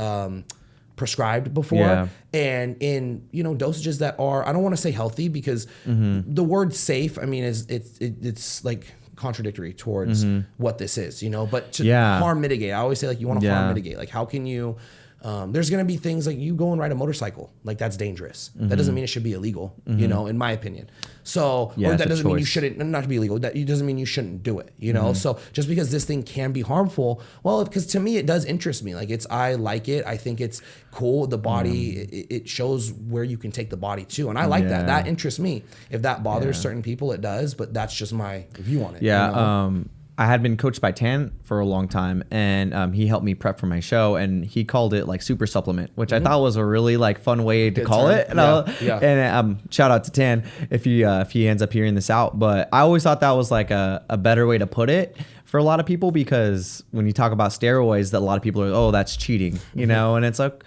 Speaker 2: prescribed before, and in, you know, dosages that are, I don't want to say healthy because the word safe, I mean, it's like contradictory towards what this is, you know, but to harm mitigate. I always say like you want to harm mitigate. Like how can you, there's going to be things like you go and ride a motorcycle, like that's dangerous. That doesn't mean it should be illegal, you know, in my opinion. So, or that doesn't mean you shouldn't, not to be illegal, that doesn't mean you shouldn't do it, you know? So just because this thing can be harmful, well, because to me, it does interest me. Like I like it. I think it's cool. The body, it shows where you can take the body to. And I like that. That interests me. If that bothers certain people, it does, but that's just my view on it.
Speaker 1: Yeah.
Speaker 2: You know?
Speaker 1: I had been coached by Tan for a long time, and he helped me prep for my show, and he called it like super supplement, which I thought was a really like fun way to call it. And shout out to Tan if he ends up hearing this out. But I always thought that was like a better way to put it for a lot of people, because when you talk about steroids, that a lot of people are, oh, that's cheating, you know, and it's like,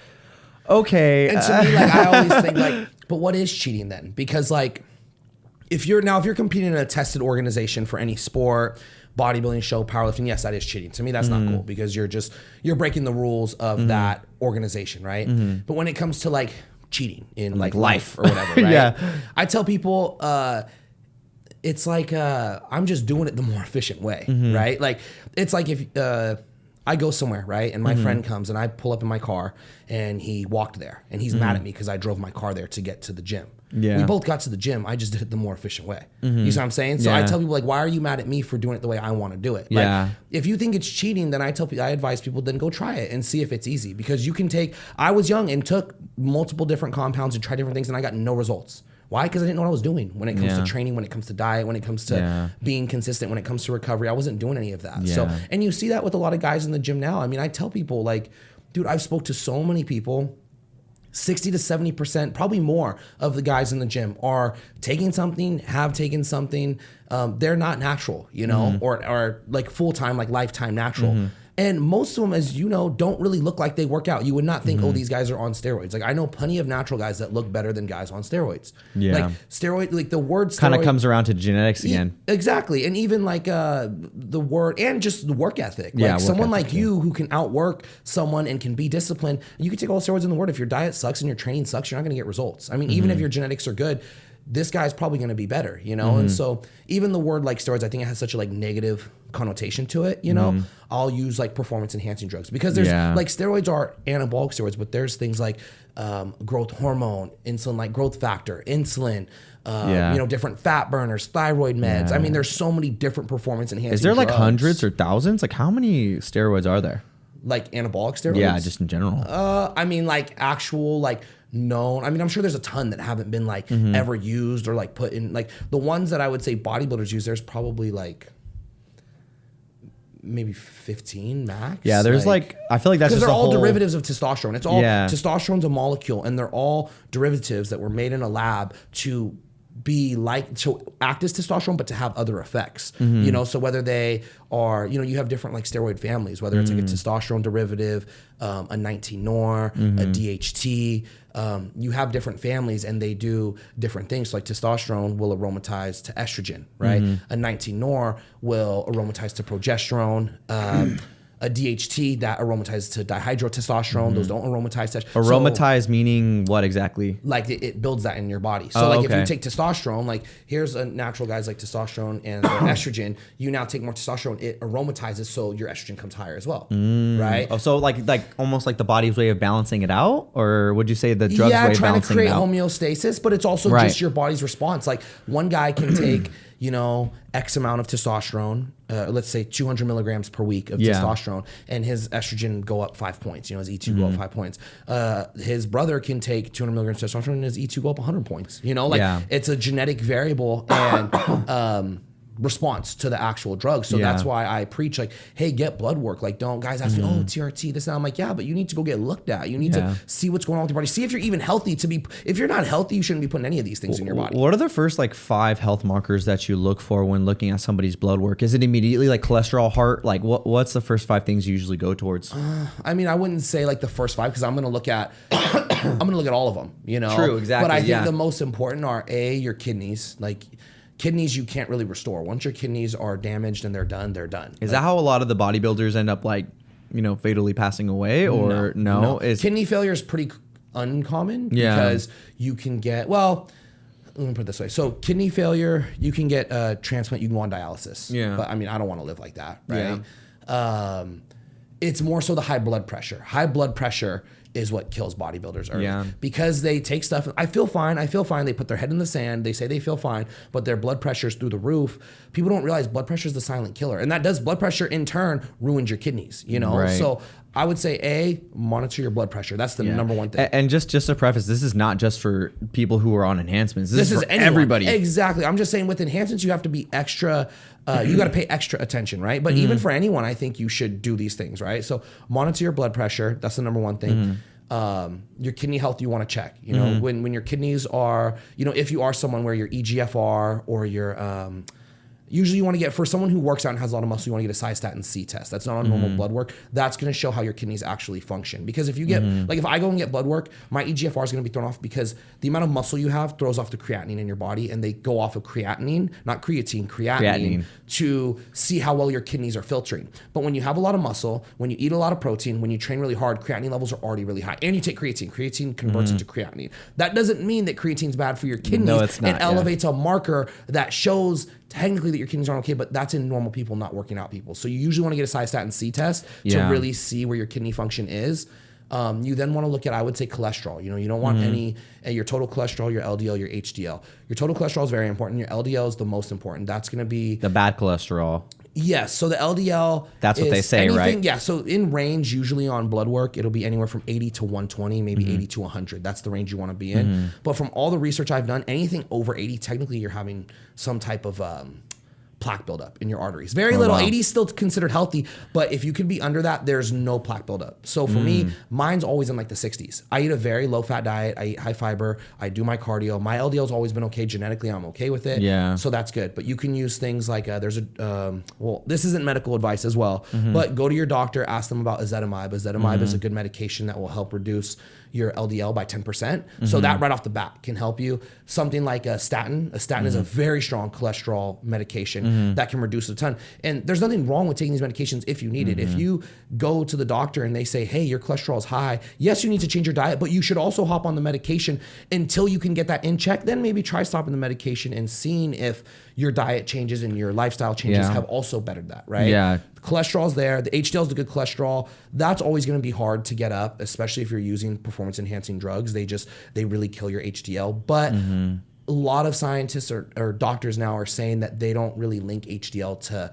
Speaker 1: okay.
Speaker 2: And to me, like I always think like, but what is cheating then? Because like if you're competing in a tested organization for any sport, bodybuilding, show, powerlifting, yes, that is cheating. To me, that's not cool because you're breaking the rules of that organization, right? But when it comes to like cheating in like life or whatever, right? I tell people, it's like I'm just doing it the more efficient way, right? Like it's like if I go somewhere, right, and my friend comes and I pull up in my car and he walked there and he's mad at me because I drove my car there to get to the gym.
Speaker 1: Yeah.
Speaker 2: We both got to the gym. I just did it the more efficient way. You see what I'm saying? So I tell people like, why are you mad at me for doing it the way I want to do it? Like, if you think it's cheating, then I advise people then go try it and see if it's easy, because you can I was young and took multiple different compounds and tried different things and I got no results. Why? Because I didn't know what I was doing when it comes to training, when it comes to diet, when it comes to being consistent, when it comes to recovery. I wasn't doing any of that. So, and you see that with a lot of guys in the gym now. I mean, I tell people like, dude, I've spoke to so many people, 60 to 70%, probably more of the guys in the gym are taking something, have taken something. They're not natural, you know, or like full-time, like lifetime natural. And most of them, as you know, don't really look like they work out. You would not think, oh, these guys are on steroids. Like I know plenty of natural guys that look better than guys on steroids. Like steroid, like the word steroid
Speaker 1: kind of comes around to genetics again.
Speaker 2: Exactly. And even like the word and just the work ethic. Like someone like you who can outwork someone and can be disciplined, you can take all the steroids in the world. If your diet sucks and your training sucks, you're not going to get results. I mean, even if your genetics are good, this guy's probably going to be better, you know? And so even the word like steroids, I think it has such a like negative connotation to it, you know? I'll use like performance enhancing drugs because there's like steroids are anabolic steroids, but there's things like growth hormone, insulin, like growth factor, insulin, you know, different fat burners, thyroid meds. I mean, there's so many different performance enhancing drugs.
Speaker 1: Is there like hundreds or thousands? Like how many steroids are there?
Speaker 2: Like anabolic steroids?
Speaker 1: Yeah, just in general.
Speaker 2: I mean, like actual, like known. I mean, I'm sure there's a ton that haven't been like ever used or like put in. Like the ones that I would say bodybuilders use, there's probably like maybe 15 max.
Speaker 1: Yeah, there's like I feel like that's just
Speaker 2: because they're all
Speaker 1: whole
Speaker 2: derivatives of testosterone. It's all testosterone's a molecule, and they're all derivatives that were made in a lab to be like to act as testosterone, but to have other effects. You know, so whether they are, you know, you have different like steroid families, whether it's like a testosterone derivative, a 19-nor, a DHT. You have different families and they do different things. So like testosterone will aromatize to estrogen, right? A 19-nor will aromatize to progesterone. A DHT that aromatizes to dihydrotestosterone. Those don't aromatize to
Speaker 1: aromatize, meaning what exactly?
Speaker 2: Like it builds that in your body. So if you take testosterone, like here's a natural guys like testosterone and estrogen, you now take more testosterone, it aromatizes so your estrogen comes higher as well, right?
Speaker 1: Oh, so like almost like the body's way of balancing it out? Or would you say the drug's way of balancing it out?
Speaker 2: Yeah, trying to create homeostasis, but it's also just your body's response. Like one guy can take, you know, X amount of testosterone, let's say 200 milligrams per week of testosterone, and his estrogen go up 5 points. You know, his E2 go up 5 points. His brother can take 200 milligrams of testosterone and his E2 go up 100 points. You know, like it's a genetic variable and response to the actual drug. So that's why I preach like, hey, get blood work. Like don't, guys ask me, oh, TRT, this and that. I'm like, yeah, but you need to go get looked at. You need to see what's going on with your body. See if you're even healthy if you're not healthy, you shouldn't be putting any of these things in your body.
Speaker 1: What are the first like 5 health markers that you look for when looking at somebody's blood work? Is it immediately like cholesterol, heart? Like what's the first 5 things you usually go towards?
Speaker 2: I mean, I wouldn't say like the first 5 because I'm going to look at all of them, you know?
Speaker 1: True, exactly.
Speaker 2: But I think the most important are your kidneys. Like kidneys you can't really restore. Once your kidneys are damaged and they're done, they're done.
Speaker 1: Is that how a lot of the bodybuilders end up like, you know, fatally passing away or no?
Speaker 2: Kidney failure is pretty uncommon because you can get, well, let me put it this way. So kidney failure, you can get a transplant, you can go on dialysis. Yeah. But I mean, I don't want to live like that, right? Yeah. It's more so the high blood pressure. High blood pressure is what kills bodybuilders early. Because they take stuff, I feel fine, they put their head in the sand, they say they feel fine, but their blood pressure is through the roof. People don't realize blood pressure is the silent killer. And that does, blood pressure in turn ruins your kidneys, you know? Right. So I would say monitor your blood pressure. That's the number one thing.
Speaker 1: And just to preface, this is not just for people who are on enhancements. This is for everybody.
Speaker 2: Exactly. I'm just saying with enhancements, you have to be extra, you got to pay extra attention, right? But even for anyone, I think you should do these things, right? So monitor your blood pressure. That's the number one thing. Your kidney health you want to check. You know, when your kidneys are, you know, if you are someone where your EGFR or your usually you want to get, for someone who works out and has a lot of muscle, you want to get a cystatin C test. That's not on normal blood work. That's going to show how your kidneys actually function. Because if you get, like if I go and get blood work, my EGFR is going to be thrown off because the amount of muscle you have throws off the creatinine in your body, and they go off of creatinine, not creatine, creatinine, to see how well your kidneys are filtering. But when you have a lot of muscle, when you eat a lot of protein, when you train really hard, creatinine levels are already really high. And you take creatine. Creatine converts into creatinine. That doesn't mean that creatine's bad for your kidneys.
Speaker 1: No, it's not.
Speaker 2: It elevates a marker that shows technically that your kidneys aren't okay, but that's in normal people, not working out people. So you usually want to get a cystatin C test to really see where your kidney function is. You then want to look at, I would say, cholesterol. You know, you don't want any, your total cholesterol, your LDL, your HDL. Your total cholesterol is very important. Your LDL is the most important. That's going to be
Speaker 1: the bad cholesterol.
Speaker 2: Yes. So the LDL.
Speaker 1: That's what they say, right?
Speaker 2: Yeah. So in range, usually on blood work, it'll be anywhere from 80 to 120, maybe 80 to 100. That's the range you want to be in. But from all the research I've done, anything over 80, technically you're having some type of plaque buildup in your arteries. Very little. 80 is still considered healthy, but if you can be under that, there's no plaque buildup. So for me, mine's always in like the 60s. I eat a very low fat diet. I eat high fiber. I do my cardio. My LDL's always been okay. Genetically, I'm okay with it. Yeah. So that's good. But you can use things like there's a, well, this isn't medical advice as well, but go to your doctor, ask them about ezetimibe. Ezetimibe is a good medication that will help reduce your LDL by 10%. So that right off the bat can help you. Something like a statin. A statin is a very strong cholesterol medication. that can reduce a ton. And there's nothing wrong with taking these medications if you need it. If you go to the doctor and they say, hey, your cholesterol is high, yes, you need to change your diet, but you should also hop on the medication until you can get that in check. Then maybe try stopping the medication and seeing if your diet changes and your lifestyle changes have also bettered that, right?
Speaker 1: Yeah.
Speaker 2: The cholesterol's there. The HDL is the good cholesterol. That's always going to be hard to get up, especially if you're using performance enhancing drugs. They really kill your HDL. But a lot of scientists or doctors now are saying that they don't really link HDL to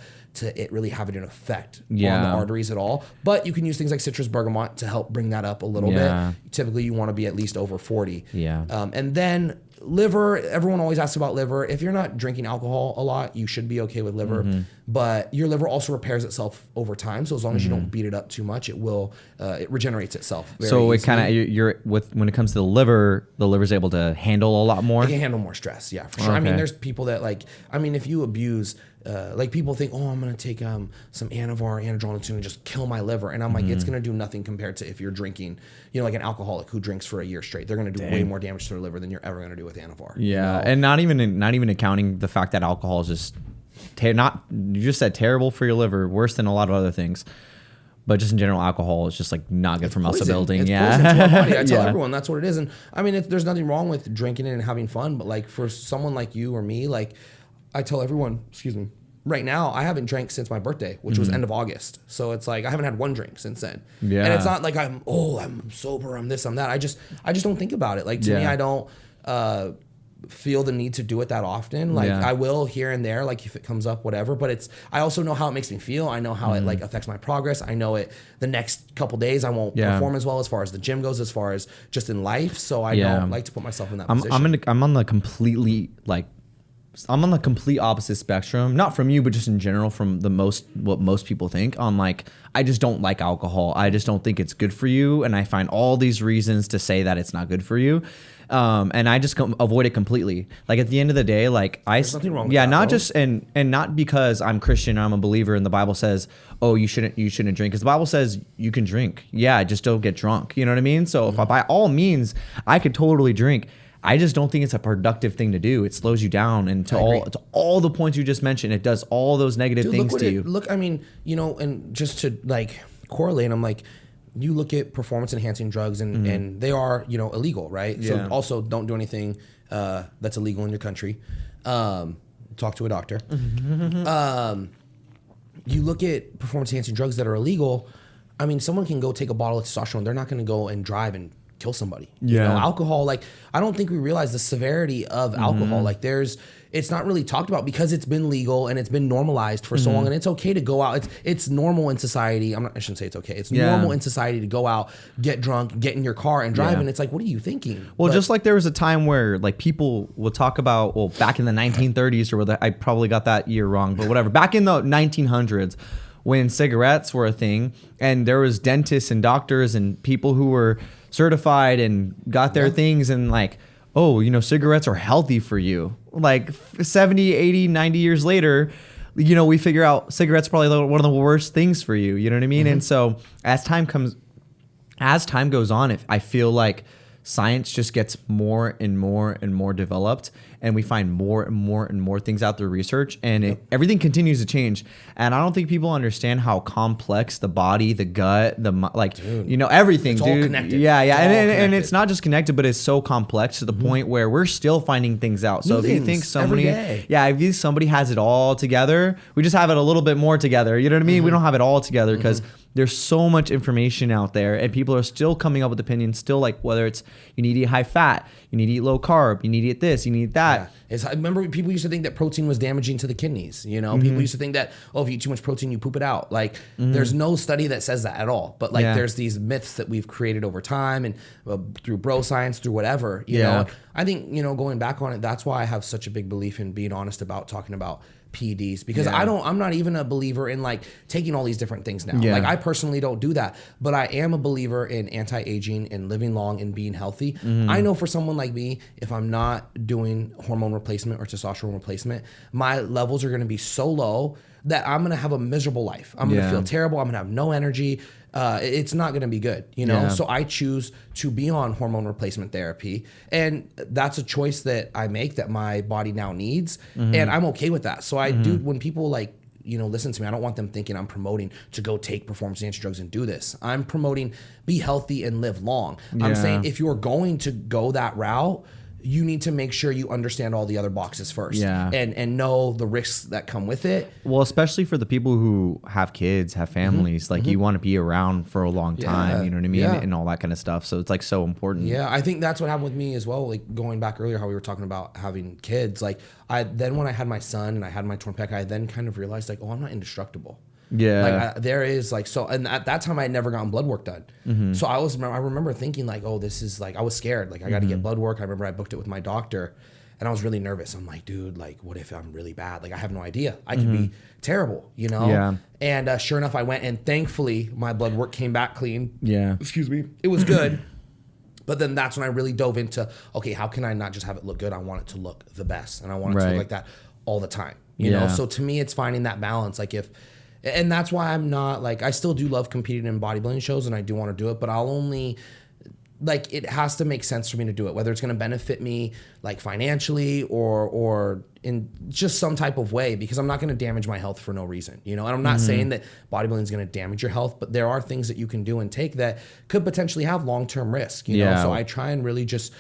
Speaker 2: it really having an effect on the arteries at all. But you can use things like citrus bergamot to help bring that up a little bit. Typically, you want to be at least over 40. And then liver, everyone always asks about liver. If you're not drinking alcohol a lot, you should be okay with liver. But your liver also repairs itself over time. So as long as you don't beat it up too much, it will it regenerates itself very
Speaker 1: so it
Speaker 2: easily.
Speaker 1: kind of you're with when it comes to the liver's able to handle a lot more.
Speaker 2: It can handle more stress, yeah, for sure. I mean, there's people that if you abuse, people think, oh, I'm gonna take some Anavar, Anadrolitine, and just kill my liver, and I'm like, it's gonna do nothing compared to if you're drinking, like an alcoholic who drinks for a year straight. They're gonna do way more damage to their liver than you're ever gonna do with Anavar.
Speaker 1: And not even accounting the fact that alcohol is just you just said terrible for your liver, worse than a lot of other things. But just in general, alcohol is just not good for muscle building.
Speaker 2: It's poison to our body. I tell everyone that's what it is. And I mean, there's nothing wrong with drinking it and having fun. But for someone like you or me, I tell everyone, right now, I haven't drank since my birthday, which was end of August. So it's I haven't had one drink since then. And it's not like I'm sober, I'm this, I'm that. I just don't think about it. To me, I don't feel the need to do it that often. I will here and there, if it comes up, whatever. But I also know how it makes me feel. I know how it affects my progress. I know the next couple days I won't perform as well as far as the gym goes, as far as just in life. So I don't like to put myself in that position.
Speaker 1: I'm on the complete opposite spectrum, not from you, but just in general from what most people think on I just don't like alcohol. I just don't think it's good for you. And I find all these reasons to say that it's not good for you. And I just avoid it completely. At the end of the day,
Speaker 2: there's nothing wrong with that,
Speaker 1: not
Speaker 2: bro.
Speaker 1: just, and not because I'm Christian, I'm a believer and the Bible says, oh, you shouldn't drink. Cause the Bible says you can drink. Yeah. Just don't get drunk. You know what I mean? So if by all means I could totally drink, I just don't think it's a productive thing to do. It slows you down, and to all the points you just mentioned, it does all those negative things to you.
Speaker 2: Look, I mean, and just to correlate, I'm you look at performance enhancing drugs and they are, illegal, right?
Speaker 1: Yeah.
Speaker 2: So also don't do anything that's illegal in your country. Talk to a doctor. You look at performance enhancing drugs that are illegal. I mean, someone can go take a bottle of testosterone. They're not going to go and drive and kill somebody. Alcohol, I don't think we realize the severity of alcohol. It's not really talked about because it's been legal and it's been normalized for so long, and it's okay to go out. It's normal in society. I shouldn't say it's okay. It's normal in society to go out, get drunk, get in your car and drive. And it's what are you thinking?
Speaker 1: Well, just there was a time where people will talk about, back in the 1930s or whether I probably got that year wrong, but whatever. Back in the 1900s, when cigarettes were a thing, and there was dentists and doctors and people who were certified and got their things and cigarettes are healthy for you. 70, 80, 90 years later, we figure out cigarettes probably one of the worst things for you. You know what I mean? And so as time goes on, I feel science just gets more and more and more developed, and we find more and more and more things out through research, and everything continues to change. And I don't think people understand how complex the body, the gut, everything,
Speaker 2: it's
Speaker 1: dude.
Speaker 2: All connected.
Speaker 1: Yeah. And it's not just connected, but it's so complex to the point where we're still finding things out. So if you think somebody has it all together, we just have it a little bit more together. You know what I mean? We don't have it all together because there's so much information out there, and people are still coming up with opinions, still whether it's you need to eat high fat, you need to eat low carb, you need to eat this, you need to eat that.
Speaker 2: I remember people used to think that protein was damaging to the kidneys. People used to think that, if you eat too much protein, you poop it out. There's no study that says that at all. But there's these myths that we've created over time and through bro science, through whatever, you know. I think, going back on it, that's why I have such a big belief in being honest about talking about PEDs, because I'm not even a believer in taking all these different things now. I personally don't do that, but I am a believer in anti-aging and living long and being healthy. I know for someone like me, if I'm not doing hormone replacement or testosterone replacement, my levels are going to be so low that I'm going to have a miserable life. I'm going to feel terrible. I'm going to have no energy. It's not going to be good, you know? So I choose to be on hormone replacement therapy. And that's a choice that I make that my body now needs. And I'm okay with that. So I do, when people like, you know, listen to me, I don't want them thinking I'm promoting to go take performance enhancing drugs and do this. I'm promoting be healthy and live long. I'm saying if you're going to go that route, you need to make sure you understand all the other boxes first and know the risks that come with it.
Speaker 1: Well, especially for the people who have kids, have families, like you want to be around for a long time, you know what I mean? And all that kind of stuff. So it's like so important.
Speaker 2: Yeah, I think that's what happened with me as well. Like going back earlier, how we were talking about having kids, like then when I had my son and I had my torn pec, I then kind of realized like, oh, I'm not indestructible.
Speaker 1: Yeah.
Speaker 2: Like there is like, so, and at that time I had never gotten blood work done. So I remember thinking like, oh, this is like, I was scared. Like I got to get blood work. I remember I booked it with my doctor and I was really nervous. I'm like, dude, like what if I'm really bad? Like I have no idea. I could be terrible, you know?
Speaker 1: Yeah.
Speaker 2: And sure enough, I went and thankfully my blood work came back clean.
Speaker 1: Yeah.
Speaker 2: Excuse me. It was good. But then that's when I really dove into, okay, how can I not just have it look good? I want it to look the best. And I want it to look like that all the time, you know? So to me, it's finding that balance. Like and that's why I'm not like, I still do love competing in bodybuilding shows and I do want to do it, but I'll only, like, it has to make sense for me to do it, whether it's going to benefit me like financially or in just some type of way, because I'm not going to damage my health for no reason, you know? And I'm not saying that bodybuilding is going to damage your health, but there are things that you can do and take that could potentially have long-term risk, you know? So I try and really just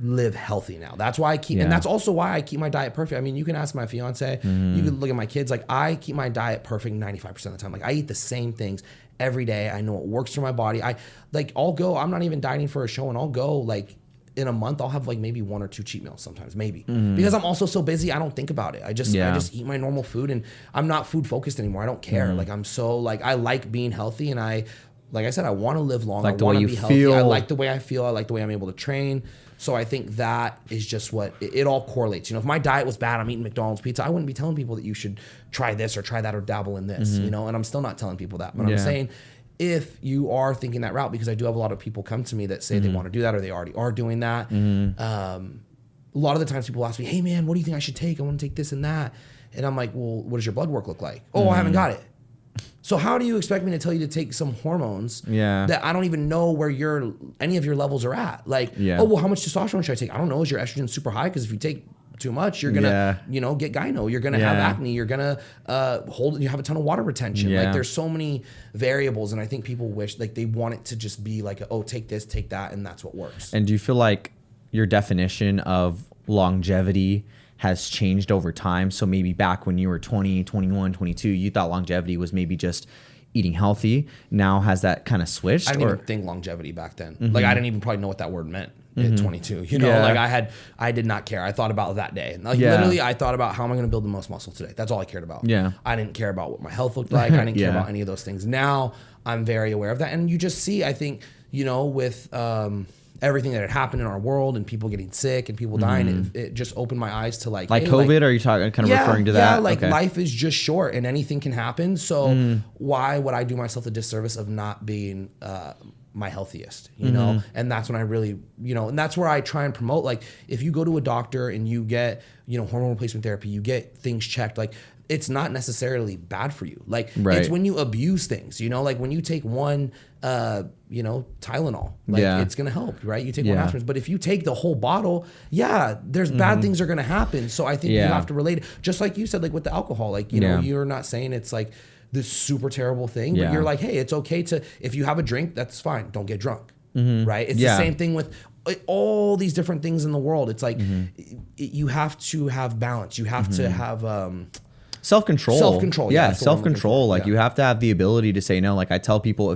Speaker 2: live healthy now. That's why I keep, and that's also why I keep my diet perfect. I mean, you can ask my fiance, you can look at my kids, like I keep my diet perfect 95% of the time. Like I eat the same things every day. I know what works for my body. I'll go, I'm not even dieting for a show and I'll go like in a month, I'll have like maybe 1 or 2 cheat meals sometimes, maybe. Because I'm also so busy, I don't think about it. I just eat my normal food and I'm not food focused anymore. I don't care. Like I'm so like, I like being healthy and like I said, I want to live long.
Speaker 1: Like
Speaker 2: I want to be healthy.
Speaker 1: feel.
Speaker 2: I like the way I feel. I like the way I'm able to train. So I think that is just what it all correlates. You know, if my diet was bad, I'm eating McDonald's pizza, I wouldn't be telling people that you should try this or try that or dabble in this, you know, and I'm still not telling people that. But I'm saying if you are thinking that route, because I do have a lot of people come to me that say they want to do that or they already are doing that. A lot of the times people ask me, hey man, what do you think I should take? I want to take this and that. And I'm like, well, what does your blood work look like? Oh, I haven't got it. So how do you expect me to tell you to take some hormones that I don't even know where any of your levels are at? Like, oh, well, how much testosterone should I take? I don't know. Is your estrogen super high? Because if you take too much, you're gonna, you know, get gyno. You're gonna have acne. You're gonna you have a ton of water retention. Like, there's so many variables, and I think people wish like they want it to just be like, oh, take this, take that, and that's what works.
Speaker 1: And do you feel like your definition of longevity has changed over time? So maybe back when you were 20, 21, 22, you thought longevity was maybe just eating healthy. Now has that kind of switched?
Speaker 2: I didn't even think longevity back then. Like I didn't even probably know what that word meant at 22. You know, like I did not care. I thought about that day. Like literally I thought about how am I going to build the most muscle today? That's all I cared about. I didn't care about what my health looked like. I didn't care about any of those things. Now I'm very aware of that. And you just see, I think, you know, with everything that had happened in our world and people getting sick and people dying, it just opened my eyes to like hey,
Speaker 1: COVID. Are you talking kind of referring to that?
Speaker 2: Yeah, like life is just short and anything can happen. So why would I do myself the disservice of not being my healthiest, you know? And that's when I really, you know, and that's where I try and promote, like if you go to a doctor and you get, you know, hormone replacement therapy, you get things checked, like it's not necessarily bad for you. Like it's when you abuse things, you know, like when you take one, you know, Tylenol, like it's going to help, right? You take one aspirin, but if you take the whole bottle, there's bad things are going to happen. So I think you have to relate it. Just like you said, like with the alcohol, like, you know, you're not saying it's like this super terrible thing, but you're like, hey, it's okay to, if you have a drink, that's fine. Don't get drunk, right? It's the same thing with all these different things in the world. It's like, you have to have balance. You have to have,
Speaker 1: self-control.
Speaker 2: Yeah,
Speaker 1: self-control. Like you have to have the ability to say no. Like I tell people,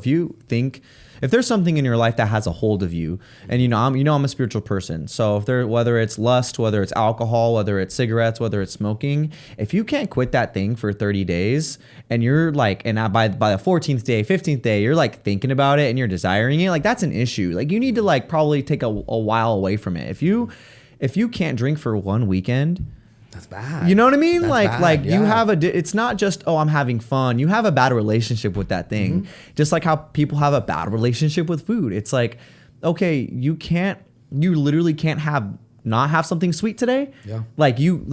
Speaker 1: if there's something in your life that has a hold of you, and I'm a spiritual person. So whether it's lust, whether it's alcohol, whether it's cigarettes, whether it's smoking, if you can't quit that thing for 30 days and you're like, and by the 14th day, 15th day, you're like thinking about it and you're desiring it, like that's an issue. Like you need to like probably take a while away from it. If you can't drink for one weekend,
Speaker 2: that's bad.
Speaker 1: You know what I mean?
Speaker 2: That's
Speaker 1: like
Speaker 2: bad,
Speaker 1: you have it's not just, oh, I'm having fun. You have a bad relationship with that thing. Just like how people have a bad relationship with food. It's like, okay, you literally can't not have something sweet today.
Speaker 2: Yeah.
Speaker 1: Like you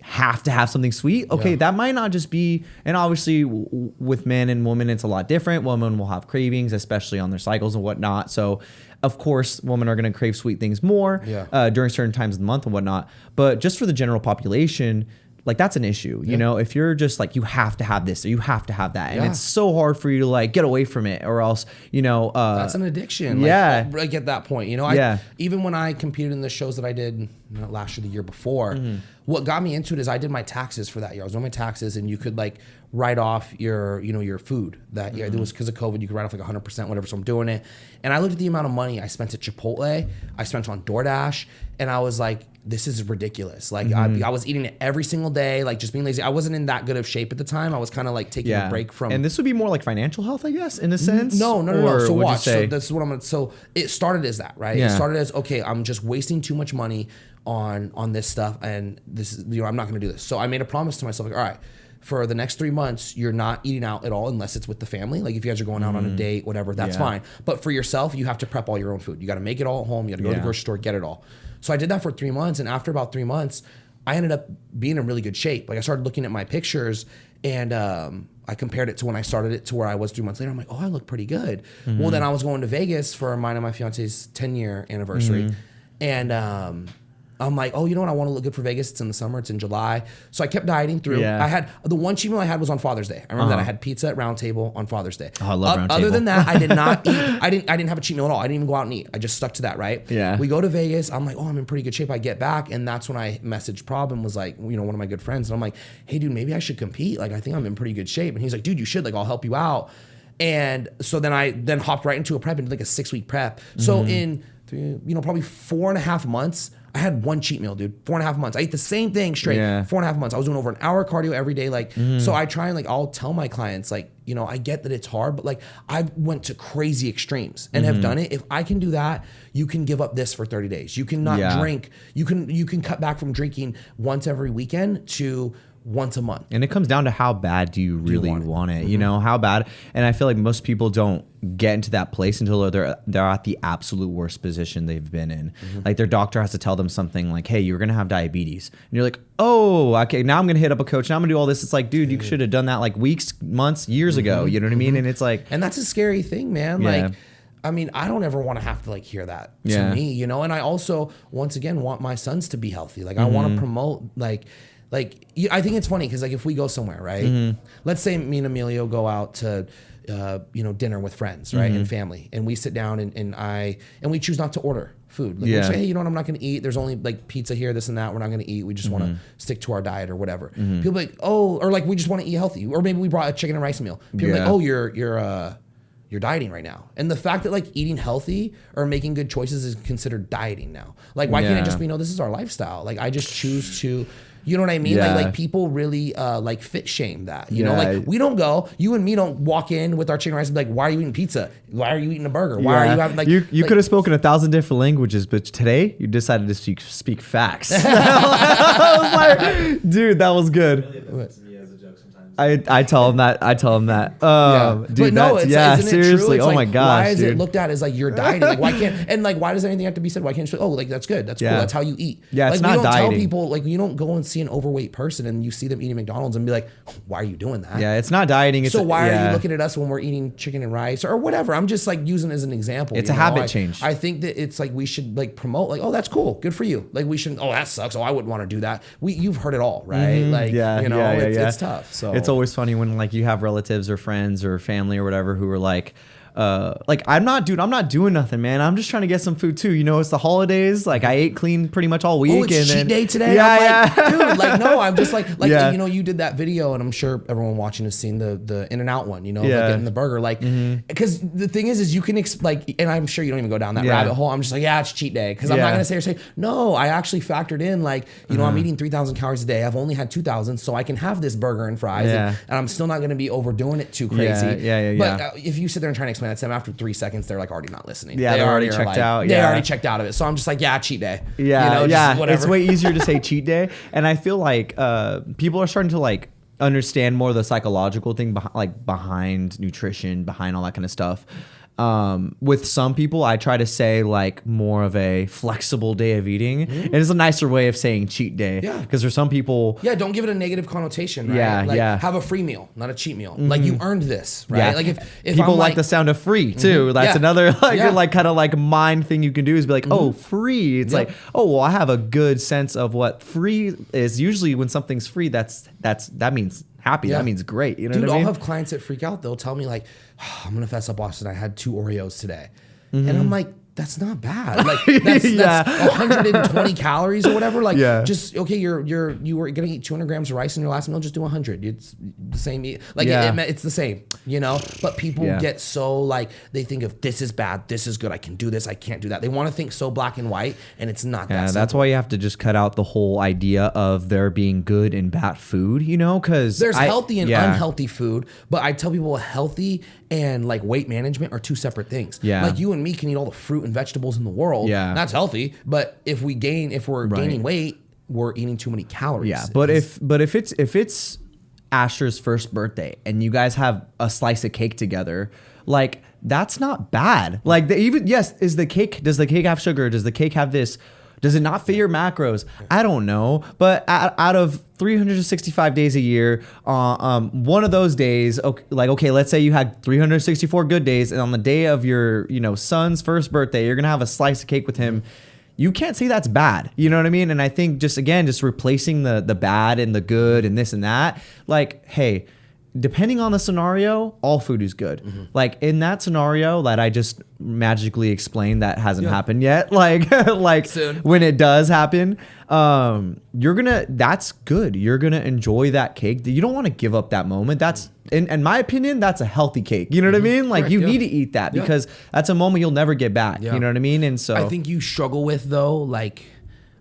Speaker 1: have to have something sweet. Okay, that might not just be, and obviously with men and women, it's a lot different. Women will have cravings, especially on their cycles and whatnot. So of course, women are going to crave sweet things more during certain times of the month and whatnot. But just for the general population, like that's an issue, you know, if you're just like, you have to have this or you have to have that. And it's so hard for you to like get away from it or else, you know,
Speaker 2: that's an addiction. Like at that point, you know, even when I competed in the shows that I did not last year, the year before, what got me into it is I did my taxes for that year. I was doing my taxes and you could like write off your, you know, your food that year. It was because of COVID, you could write off like 100%, whatever. So I'm doing it. And I looked at the amount of money I spent at Chipotle, I spent on DoorDash, and I was like, this is ridiculous. Like I was eating it every single day, like just being lazy. I wasn't in that good of shape at the time. I was kind of like taking a break from.
Speaker 1: And this would be more like financial health, I guess, in a sense.
Speaker 2: No. So watch. So this is what I'm gonna. So it started as that, right? It started as, okay, I'm just wasting too much money on this stuff, and this is, you know, I'm not gonna do this. So I made a promise to myself, like, all right, for the next 3 months, you're not eating out at all unless it's with the family. Like if you guys are going out on a date, whatever, that's fine. But for yourself, you have to prep all your own food. You got to make it all at home. You got to go to the grocery store, get it all. So I did that for 3 months. And after about 3 months, I ended up being in really good shape. Like I started looking at my pictures and I compared it to when I started it to where I was 3 months later. I'm like, oh, I look pretty good. Well, then I was going to Vegas for mine and my fiance's 10-year anniversary. And I'm like, oh, you know what? I want to look good for Vegas. It's in the summer. It's in July. So I kept dieting through. I had the one cheat meal I had was on Father's Day. I remember that I had pizza at Round Table on Father's Day.
Speaker 1: Oh, I love Round Table.
Speaker 2: Other than that, I did not eat. I didn't have a cheat meal at all. I didn't even go out and eat. I just stuck to that, right?
Speaker 1: Yeah.
Speaker 2: We go to Vegas. I'm like, oh, I'm in pretty good shape. I get back, and that's when I messaged Prob and was like, you know, one of my good friends, and I'm like, hey, dude, maybe I should compete. Like, I think I'm in pretty good shape. And he's like, dude, you should. Like, I'll help you out. And so then I hopped right into a prep and did like a 6-week prep. So in probably 4.5 months, I had one cheat meal, dude. 4.5 months. I ate the same thing straight. 4.5 months. I was doing over an hour cardio every day. Like, so I try and like, I'll tell my clients, like, you know, I get that it's hard, but like I went to crazy extremes and have done it. If I can do that, you can give up this for 30 days. You can not drink. You can cut back from drinking once every weekend to once a month.
Speaker 1: And it comes down to how bad do you really want it? You know, how bad? And I feel like most people don't get into that place until they're at the absolute worst position they've been in. Like their doctor has to tell them something like, hey, you're going to have diabetes. And you're like, oh, okay, now I'm going to hit up a coach. Now I'm going to do all this. It's like, dude, you should have done that like weeks, months, years ago. You know what I mean? And it's like.
Speaker 2: And that's a scary thing, man. Like, I mean, I don't ever want to have to like hear that to me, you know? And I also, once again, want my sons to be healthy. Like I want to promote like, I think it's funny because like if we go somewhere, right? Let's say me and Emilio go out to, dinner with friends, right, and family, and we sit down and we choose not to order food. Like we say, hey, you know what? I'm not going to eat. There's only like pizza here, this and that. We're not going to eat. We just want to stick to our diet or whatever. People be like, oh, or like we just want to eat healthy, or maybe we brought a chicken and rice meal. People be like, oh, you're dieting right now. And the fact that like eating healthy or making good choices is considered dieting now. Like why can't it just be, no, this is our lifestyle. Like I just choose to. You know what I mean? Like people really like fit shame that, you know, like we don't go, you and me don't walk in with our chicken rice and be like, why are you eating pizza? Why are you eating a burger? Why are you having like,
Speaker 1: you could have spoken 1,000 different languages, but today you decided to speak facts. I was like, dude, that was good. I tell him that. Dude,
Speaker 2: but no, isn't
Speaker 1: seriously.
Speaker 2: It true?
Speaker 1: Oh my gosh.
Speaker 2: Why is
Speaker 1: dude.
Speaker 2: it looked at as like you're dieting? Like why can't, and like why does anything have to be said? Why can't you say, oh, like that's good, that's cool, that's how you eat?
Speaker 1: Yeah,
Speaker 2: like
Speaker 1: it's
Speaker 2: we
Speaker 1: not
Speaker 2: don't
Speaker 1: dieting.
Speaker 2: tell people, like you don't go and see an overweight person and you see them eating McDonald's and be like, why are you doing that?
Speaker 1: Yeah, it's not dieting.
Speaker 2: So why are you looking at us when we're eating chicken and rice or whatever? I'm just like using it as an example.
Speaker 1: It's a habit change.
Speaker 2: I think that it's like we should like promote like, oh, that's cool, good for you. Like we shouldn't, oh, that sucks. Oh, I wouldn't want to do that. You've heard it all, right? Like it's tough. So
Speaker 1: it's always funny when like you have relatives or friends or family or whatever who are like I'm not doing nothing, man. I'm just trying to get some food too. You know, it's the holidays. Like I ate clean pretty much all week.
Speaker 2: Oh, it's cheat day today. Dude, like no, I'm just like you know, you did that video, and I'm sure everyone watching has seen the In-N-Out one. You know, like getting the burger, like because the thing is you can and I'm sure you don't even go down that rabbit hole. I'm just like, it's cheat day because I'm not gonna say no. I actually factored in like you know I'm eating 3,000 calories a day. I've only had 2,000, so I can have this burger and fries, and I'm still not gonna be overdoing it too crazy. But if you sit there and try to explain that to them after 3 seconds, they're like already not listening.
Speaker 1: Yeah, they already checked out.
Speaker 2: They already checked out of it. So I'm just like, cheat day.
Speaker 1: Yeah, you know, it's way easier to say cheat day. And I feel like people are starting to like understand more of the psychological thing behind nutrition, behind all that kind of stuff. With some people, I try to say like more of a flexible day of eating. And it's a nicer way of saying cheat day.
Speaker 2: Yeah.
Speaker 1: Because there's some people.
Speaker 2: Yeah, don't give it a negative connotation, right?
Speaker 1: Yeah,
Speaker 2: like,
Speaker 1: yeah.
Speaker 2: have a free meal, not a cheat meal. Like you earned this, right?
Speaker 1: Yeah.
Speaker 2: Like if
Speaker 1: people
Speaker 2: I'm
Speaker 1: like the sound of free too. That's another like kind of like mind thing you can do is be like, oh, free. It's like, oh, well, I have a good sense of what free is. Usually when something's free, that means happy.
Speaker 2: Yeah.
Speaker 1: That means great. You know
Speaker 2: Dude,
Speaker 1: what I mean?
Speaker 2: I'll have clients that freak out. They'll tell me like, oh, I'm gonna fess up, Austin. I had 2 Oreos today, and I'm like, that's not bad. Like that's 120 calories or whatever. Like just okay. You were gonna eat 200 grams of rice in your last meal. Just do 100. It's the same. Like it's the same. You know. But people get so like they think of this is bad. This is good. I can do this. I can't do that. They want to think so black and white, and it's not that.
Speaker 1: Yeah, that's why you have to just cut out the whole idea of there being good and bad food. You know, because
Speaker 2: there's healthy and unhealthy food. But I tell people healthy and like weight management are 2 separate things. Yeah. Like you and me can eat all the fruit and vegetables in the world. Yeah. That's healthy. But if we're gaining weight, we're eating too many calories.
Speaker 1: Yeah. But if it's Asher's first birthday and you guys have a slice of cake together, like that's not bad. Like does the cake have sugar? Does the cake have this? Does it not fit your macros? I don't know. But out of 365 days a year, one of those days, okay, let's say you had 364 good days, and on the day of your son's first birthday, you're gonna have a slice of cake with him. You can't say that's bad. You know what I mean? And I think just replacing the bad and the good and this and that, like, hey, depending on the scenario, all food is good. Like in that scenario that I just magically explained that hasn't happened yet. Like soon. When it does happen, that's good. You're gonna enjoy that cake. You don't want to give up that moment. That's in my opinion, that's a healthy cake. You know what I mean? Like you need to eat that because that's a moment you'll never get back. You know what I mean? And so
Speaker 2: I think you struggle with though, like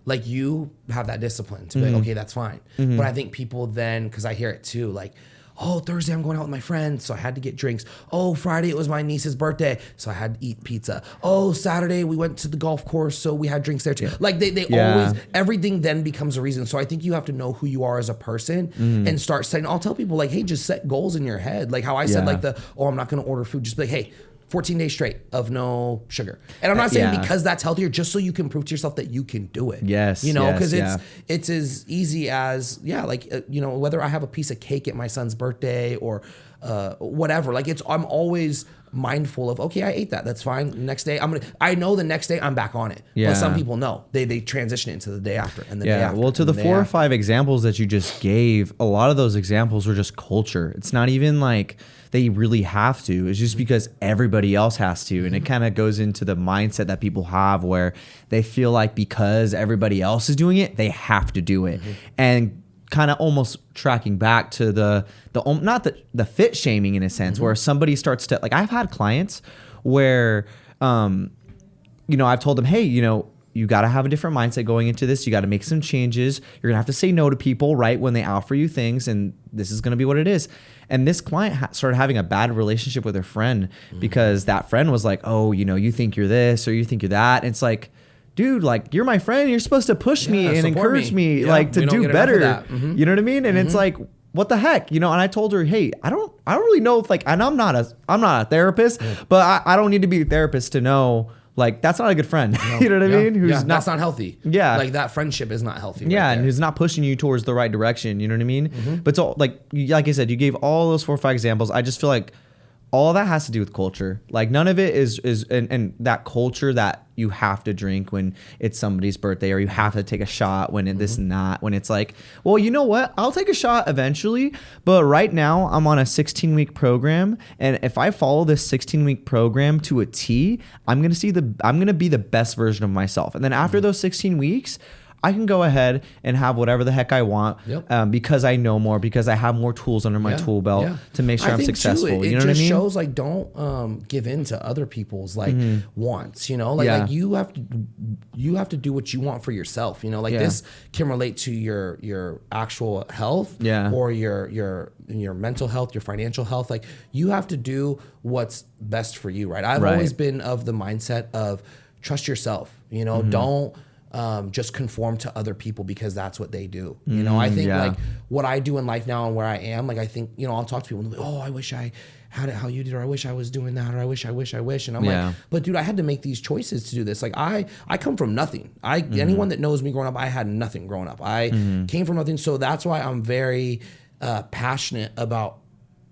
Speaker 2: you have that discipline to be like, okay, that's fine. But I think people then, because I hear it too, like, oh, Thursday I'm going out with my friends, so I had to get drinks. Oh, Friday it was my niece's birthday, so I had to eat pizza. Oh, Saturday we went to the golf course, so we had drinks there too. Like they always, everything then becomes a reason. So I think you have to know who you are as a person and start setting. I'll tell people like, hey, just set goals in your head. Like how I said like I'm not gonna order food. Just be like, hey, 14 days straight of no sugar. And I'm not saying because that's healthier, just so you can prove to yourself that you can do it.
Speaker 1: Yes.
Speaker 2: You know, because it's as easy as, whether I have a piece of cake at my son's birthday or whatever. Like I'm always mindful of, okay, I ate that. That's fine. Next day, I know the next day I'm back on it. Yeah. But some people know. They transition it into the day after and the day after.
Speaker 1: Well, to the 4 or 5 examples that you just gave, a lot of those examples were just culture. It's not even like they really have to. It's just because everybody else has to. And it kind of goes into the mindset that people have where they feel like because everybody else is doing it, they have to do it. And kind of almost tracking back to the not the fit shaming in a sense, where somebody starts to, like, I've had clients where, I've told them, hey, you got to have a different mindset going into this. You got to make some changes. You're going to have to say no to people, right, when they offer you things, and this is going to be what it is. And this client started having a bad relationship with her friend because that friend was like, oh, you think you're this or you think you're that. And it's like, dude, like, you're my friend. You're supposed to push me and encourage me like to do better. You know what I mean? And it's like, what the heck, And I told her, hey, I don't really know if, like, and I'm not a therapist, but I don't need to be a therapist to know, like, that's not a good friend. No. You know what I mean?
Speaker 2: That's not healthy. Yeah. Like, that friendship is not healthy.
Speaker 1: Yeah. And who's not pushing you towards the right direction. You know what I mean? But so, like I said, you gave all those 4 or 5 examples. I just feel like all that has to do with culture. Like, none of it is and that culture that you have to drink when it's somebody's birthday, or you have to take a shot when this and that, when it's like, well, you know what? I'll take a shot eventually, but right now I'm on a 16-week program, and if I follow this 16-week program to a T, I'm going to be the best version of myself. And then after those 16 weeks, I can go ahead and have whatever the heck I want because I know more, because I have more tools under my tool belt to make sure I'm successful.
Speaker 2: Too,
Speaker 1: you know what I mean?
Speaker 2: It just shows, like, don't give in to other people's wants. Like you have to do what you want for yourself. Like this can relate to your actual health, or your mental health, your financial health. Like, you have to do what's best for you, right? I've always been of the mindset of trust yourself. Don't just conform to other people because that's what they do. You know, I think like what I do in life now and where I am, like I think, you know, I'll talk to people and they'll be, oh, I wish I had it how you did, or I wish I was doing that, or I wish. And I'm like, but dude, I had to make these choices to do this. Like I come from nothing. Anyone that knows me growing up, I had nothing growing up. I came from nothing. So that's why I'm very passionate about,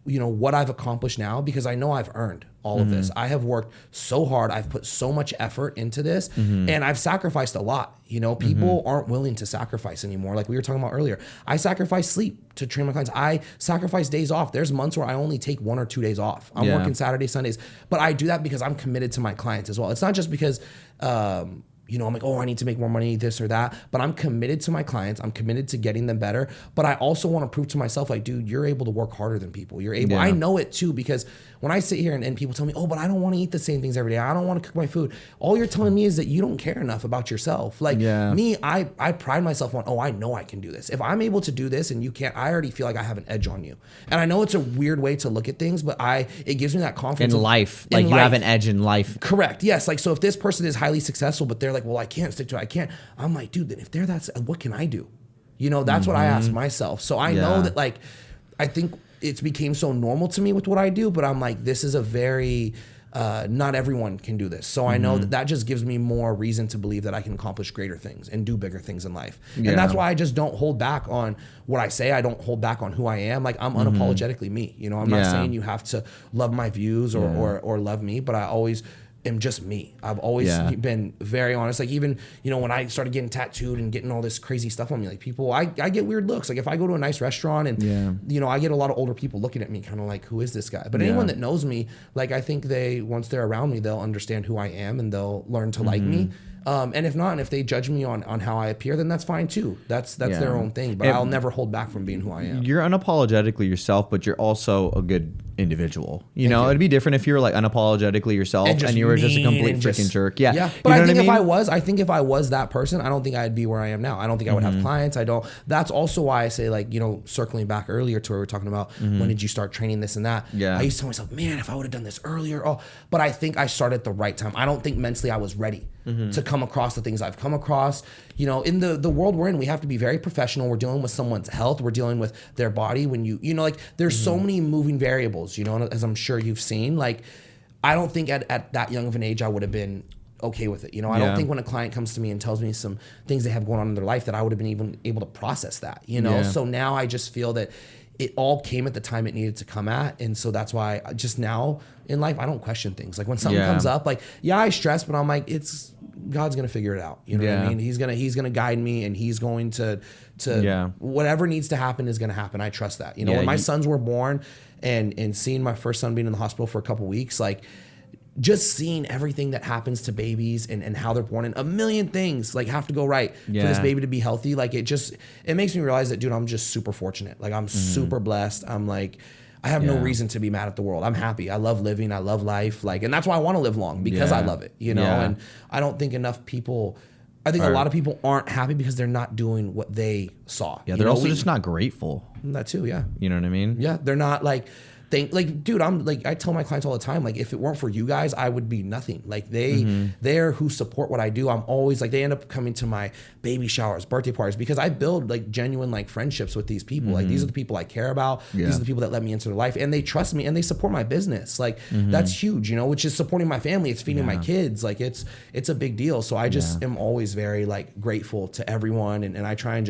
Speaker 2: you know, what I've accomplished now, because I know I've earned all of this. I have worked so hard. I've put so much effort into this and I've sacrificed a lot. You know, people aren't willing to sacrifice anymore. Like we were talking about earlier, I sacrifice sleep to train my clients. I sacrifice days off. There's months where I only take 1 or 2 days off. I'm working Saturdays, Sundays, but I do that because I'm committed to my clients as well. It's not just because, you know, I'm like, oh, I need to make more money, this or that. But I'm committed to my clients. I'm committed to getting them better. But I also want to prove to myself, like, dude, you're able to work harder than people. You're able. I know it too, because when I sit here and people tell me, oh, but I don't want to eat the same things every day. I don't want to cook my food. All you're telling me is that you don't care enough about yourself. Like me, I pride myself on, oh, I know I can do this. If I'm able to do this and you can't, I already feel like I have an edge on you. And I know it's a weird way to look at things, but it gives me that confidence.
Speaker 1: In life, like you have an edge in life.
Speaker 2: Correct. Yes. Like, so if this person is highly successful, but they're like, well, I can't stick to it. I can't. I'm like, dude, then if they're that, what can I do? You know, that's what I ask myself. So I know that, like, I think it's became so normal to me with what I do, but I'm like, this is a very, not everyone can do this. So I know that just gives me more reason to believe that I can accomplish greater things and do bigger things in life. And that's why I just don't hold back on what I say. I don't hold back on who I am. Like, I'm unapologetically me. You know, I'm not saying you have to love my views or love me, but I always am just me. I've always been very honest. Like, even, you know, when I started getting tattooed and getting all this crazy stuff on me, like people, I get weird looks. Like if I go to a nice restaurant and, you know, I get a lot of older people looking at me kind of like, who is this guy? But anyone that knows me, like, I think once they're around me, they'll understand who I am and they'll learn to like me. And if not, and if they judge me on how I appear, then that's fine too. That's their own thing. But I'll never hold back from being who I am.
Speaker 1: You're unapologetically yourself, but you're also a good individual. You know, it'd be different if you were like unapologetically yourself and you were just a complete freaking jerk. Yeah.
Speaker 2: But
Speaker 1: you know
Speaker 2: I think
Speaker 1: if
Speaker 2: I was that person, I don't think I'd be where I am now. I don't think I would have clients. That's also why I say, like, you know, circling back earlier to where we were talking about when did you start training this and that. I used to tell myself, man, if I would have done this earlier. But I think I started at the right time. I don't think mentally I was ready to come across the things I've come across. You know, in the world we're in, we have to be very professional. We're dealing with someone's health. We're dealing with their body. When you know, like, there's so many moving variables, you know, as I'm sure you've seen. Like, I don't think at that young of an age I would have been okay with it. You know, I don't think when a client comes to me and tells me some things they have going on in their life that I would have been even able to process that, you know? So now I just feel that it all came at the time it needed to come at. And so that's why just now in life, I don't question things. Like when something comes up, like, I stress, but I'm like, God's going to figure it out. You know what I mean? He's going to guide me, and he's going to whatever needs to happen is going to happen. I trust that. You know, when my sons were born and seeing my first son being in the hospital for a couple of weeks, like, just seeing everything that happens to babies and how they're born, and a million things like have to go right for this baby to be healthy. Like, it makes me realize that, dude, I'm just super fortunate. Like, I'm super blessed. I'm like, I have no reason to be mad at the world. I'm happy. I love living. I love life. Like, and that's why I want to live long, because I love it, you know? And I don't think enough people, I think a lot of people aren't happy because they're not doing what they saw.
Speaker 1: Yeah. They're also just not grateful.
Speaker 2: That too. Yeah.
Speaker 1: You know what I mean?
Speaker 2: Yeah. They're not like, dude, I'm like, I tell my clients all the time, like, if it weren't for you guys, I would be nothing. Like, they're who support what I do. I'm always like, they end up coming to my baby showers, birthday parties, because I build like genuine like friendships with these people. Like, these are the people I care about. These are the people that let me into their life, and they trust me and they support my business. Like, that's huge, you know, which is supporting my family. It's feeding my kids. Like, it's a big deal. So I just am always very like grateful to everyone. And I try and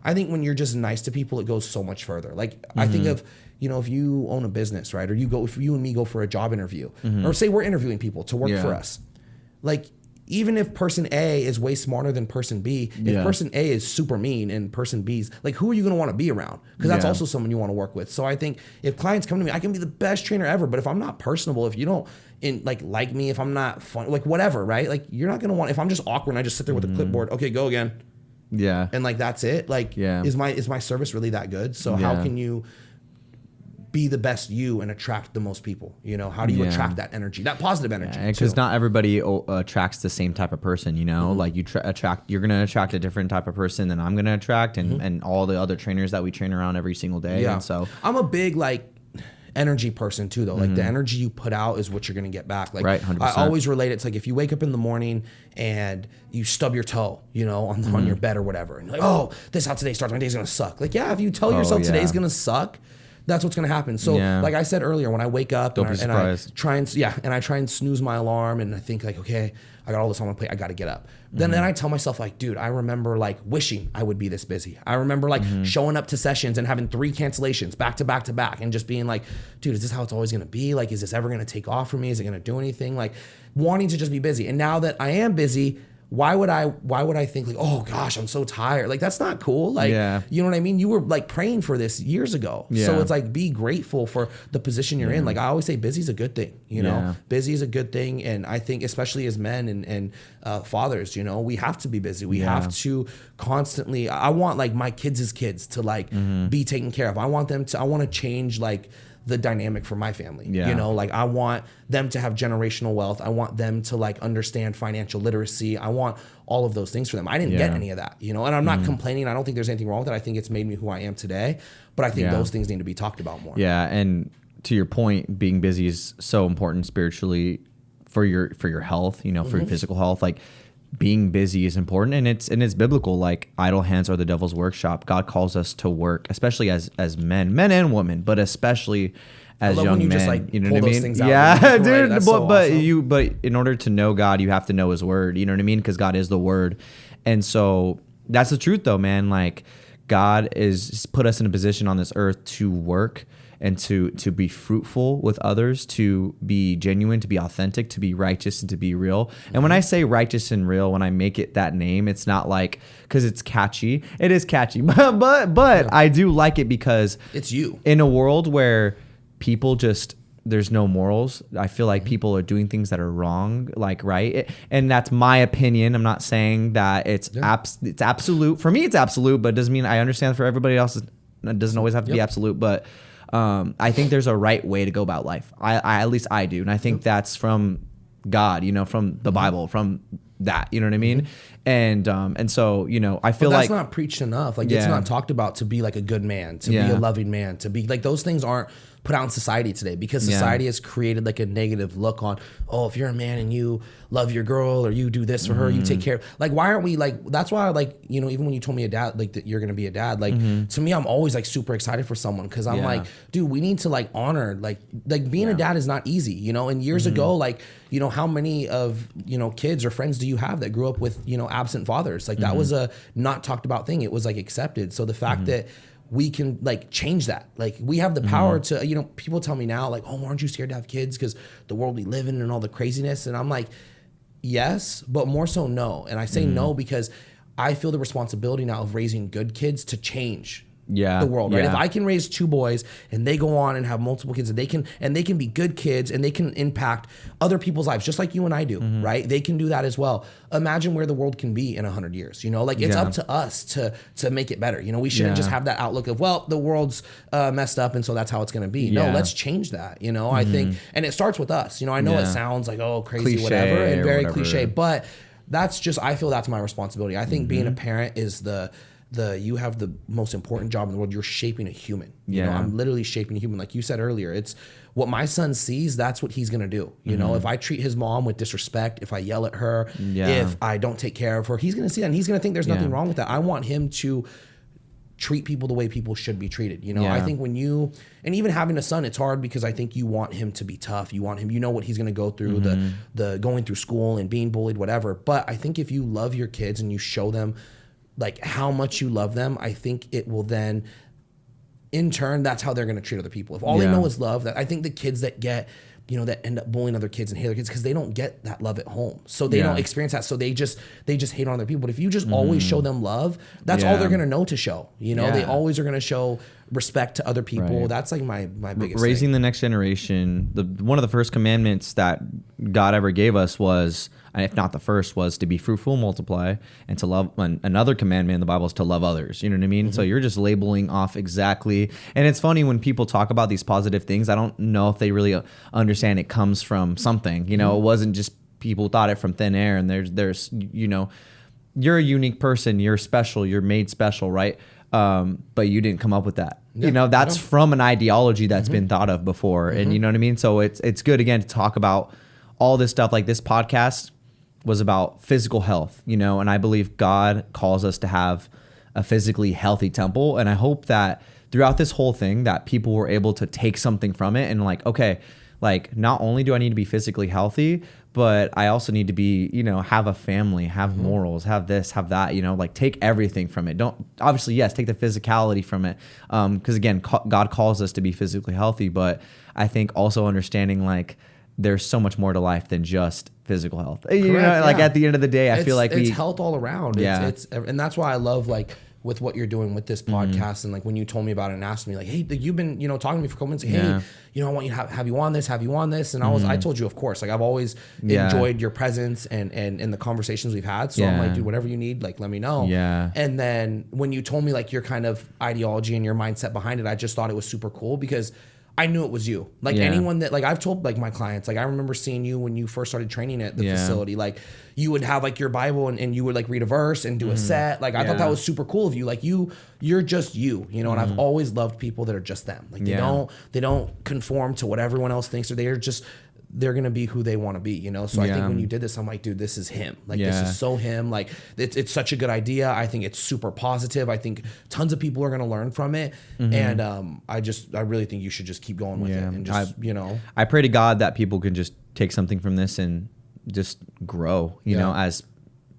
Speaker 2: I think when you're just nice to people, it goes so much further. Like, I think of, you know, if you own a business, right? Or if you and me go for a job interview, or say we're interviewing people to work for us, like, even if person A is way smarter than person B, if person A is super mean and person B's, like, who are you going to want to be around? Because that's also someone you want to work with. So I think if clients come to me, I can be the best trainer ever, but if I'm not personable, if you don't like me, if I'm not fun, like whatever, right? Like, you're not going to want, if I'm just awkward and I just sit there with a clipboard, okay, go again.
Speaker 1: Yeah.
Speaker 2: And like, that's it. Like, is my service really that good? So how can you be the best you and attract the most people? You know, how do you attract that energy, that positive energy?
Speaker 1: Because not everybody attracts the same type of person, you know, like you're going to attract a different type of person than I'm going to attract, and all the other trainers that we train around every single day. And so
Speaker 2: I'm a big, like, energy person too, though. Like the energy you put out is what you're going to get back. Like
Speaker 1: Right, 100%.
Speaker 2: I always relate it to like if you wake up in the morning and you stub your toe, you know, on your bed or whatever, and you're like, oh, this is how today starts. My day's going to suck. Like, yeah, if you tell yourself today's going to suck, that's what's going to happen. So like I said earlier, when I wake up and I try and snooze my alarm and I think like, okay, I got all this on my plate, I got to get up. Then I tell myself like, dude, I remember like wishing I would be this busy. I remember like showing up to sessions and having 3 cancellations back to back to back and just being like, dude, is this how it's always going to be? Like, is this ever going to take off for me? Is it going to do anything? Like wanting to just be busy. And now that I am busy, why would I think like, oh gosh, I'm so tired? Like, that's not cool. Like, you know what I mean? You were like praying for this years ago. So it's like, be grateful for the position you're in. Like I always say, busy is a good thing, you know, busy is a good thing. And I think especially as men and fathers, you know, we have to be busy. We have to constantly, I want like my kids' kids to like be taken care of. I want to change like the dynamic for my family. You know, like I want them to have generational wealth. I want them to like understand financial literacy. I want all of those things for them. I didn't get any of that, you know, and I'm not complaining. I don't think there's anything wrong with it. I think it's made me who I am today, but I think those things need to be talked about more.
Speaker 1: Yeah. And to your point, being busy is so important spiritually for your health, you know, for your physical health. Like being busy is important, and it's biblical. Like idle hands are the devil's workshop. God calls us to work, especially as men and women, but especially as young men.
Speaker 2: Just like
Speaker 1: you know
Speaker 2: pull
Speaker 1: what I
Speaker 2: those
Speaker 1: mean?
Speaker 2: things out.
Speaker 1: Yeah, dude.
Speaker 2: That's
Speaker 1: But
Speaker 2: so awesome.
Speaker 1: but in order to know God, you have to know His word. You know what I mean? Because God is the word, and so that's the truth, though, man. Like God is put us in a position on this earth to work and to be fruitful with others, to be genuine, to be authentic, to be righteous, and to be real. And when I say righteous and real, when I make it that name, it's not like because it's catchy. It is catchy, but I do like it because
Speaker 2: it's you.
Speaker 1: In a world where people just there's no morals, I feel like people are doing things that are wrong, like and that's my opinion. I'm not saying that it's absolute. For me, it's absolute, but it doesn't mean I understand for everybody else. It doesn't always have to be absolute, but I think there's a right way to go about life. I at least I do. And I think that's from God, you know, from the Bible, from that, you know what I mean? And so, you know, I feel
Speaker 2: that's
Speaker 1: like
Speaker 2: not preached enough. Like it's not talked about to be like a good man, to be a loving man, to be like those things aren't put out in society today because society has created like a negative look on, oh, if you're a man and you love your girl or you do this for her, you take care. Like, why aren't we like, that's why like, you know, even when you told me a dad, like that you're going to be a dad, like to me, I'm always like super excited for someone. Cause I'm like, dude, we need to like honor, like being a dad is not easy, you know? And years ago, like, you know, how many of, you know, kids or friends do you have that grew up with, you know, absent fathers? Like that was a not talked about thing. It was like accepted. So the fact that we can like change that. Like we have the power to, you know, people tell me now like, oh, aren't you scared to have kids because the world we live in and all the craziness? And I'm like, yes, but more so no. And I say no because I feel the responsibility now of raising good kids to change the world, right? If I can raise 2 boys and they go on and have multiple kids and they can be good kids and they can impact other people's lives just like you and I do, right? They can do that as well. Imagine where the world can be in 100 years, you know? Like it's up to us to make it better. You know, we shouldn't just have that outlook of, well, the world's messed up and so that's how it's going to be. No, let's change that, you know? I think, and it starts with us. You know, I know it sounds like, oh, crazy, cliche, whatever, and very cliche, but that's just, I feel that's my responsibility. I think being a parent is you have the most important job in the world. You're shaping a human. You know, I'm literally shaping a human. Like you said earlier, it's what my son sees, that's what he's going to do. You know, if I treat his mom with disrespect, if I yell at her, if I don't take care of her, he's going to see that and he's going to think there's nothing wrong with that. I want him to treat people the way people should be treated. You know, I think when you, and even having a son, it's hard because I think you want him to be tough. You want him, you know what he's going to go through, the going through school and being bullied, whatever. But I think if you love your kids and you show them like how much you love them, I think it will then, in turn, that's how they're going to treat other people. If all they know is love, that I think the kids that get, you know, that end up bullying other kids and hate other kids because they don't get that love at home, so they don't experience that, so they just hate on other people. But if you just always show them love, that's all they're going to know to show. You know, they always are going to show respect to other people. That's like my biggest
Speaker 1: raising
Speaker 2: thing.
Speaker 1: the next generation. One of the first commandments that God ever gave us was, if not the first, was to be fruitful, multiply, and to love. Another commandment in the Bible is to love others. You know what I mean? So you're just labeling off exactly. And it's funny when people talk about these positive things, I don't know if they really understand it comes from something. You know, it wasn't just people thought it from thin air. And there's you know, you're a unique person. You're special. You're made special, right? But you didn't come up with that. you know, that's from an ideology that's been thought of before. And you know what I mean? So it's good, again, to talk about all this stuff. Like this podcast was about physical health, you know, and I believe God calls us to have a physically healthy temple. And I hope that throughout this whole thing that people were able to take something from it and like, okay, like not only do I need to be physically healthy, but I also need to be, you know, have a family, have morals, have this, have that, you know, like take everything from it. Don't, obviously, yes, take the physicality from it. Because again, God calls us to be physically healthy, but I think also understanding like there's so much more to life than just physical health. Correct, you know, like at the end of the day, I feel like
Speaker 2: it's health all around.
Speaker 1: Yeah.
Speaker 2: It's and that's why I love like with what you're doing with this podcast. And like when you told me about it and asked me like, hey, you've been, you know, talking to me for a couple minutes. Hey, you know, I want you to have you on this. And I told you, of course, like I've always enjoyed your presence and the conversations we've had. So I'm like, dude, whatever you need, like, let me know.
Speaker 1: Yeah.
Speaker 2: And then when you told me like your kind of ideology and your mindset behind it, I just thought it was super cool because I knew it was you. Like anyone that, like I've told like my clients, like I remember seeing you when you first started training at the facility, like you would have like your Bible and you would like read a verse and do a set. Like I thought that was super cool of you. Like you're just you know, and I've always loved people that are just them. Like they don't conform to what everyone else thinks, or they're going to be who they want to be, you know? So I think when you did this, I'm like, dude, this is him. Like, this is so him. Like, it's such a good idea. I think it's super positive. I think tons of people are going to learn from it. And I really think you should just keep going with it. And just, you know.
Speaker 1: I pray to God that people can just take something from this and just grow, you know, as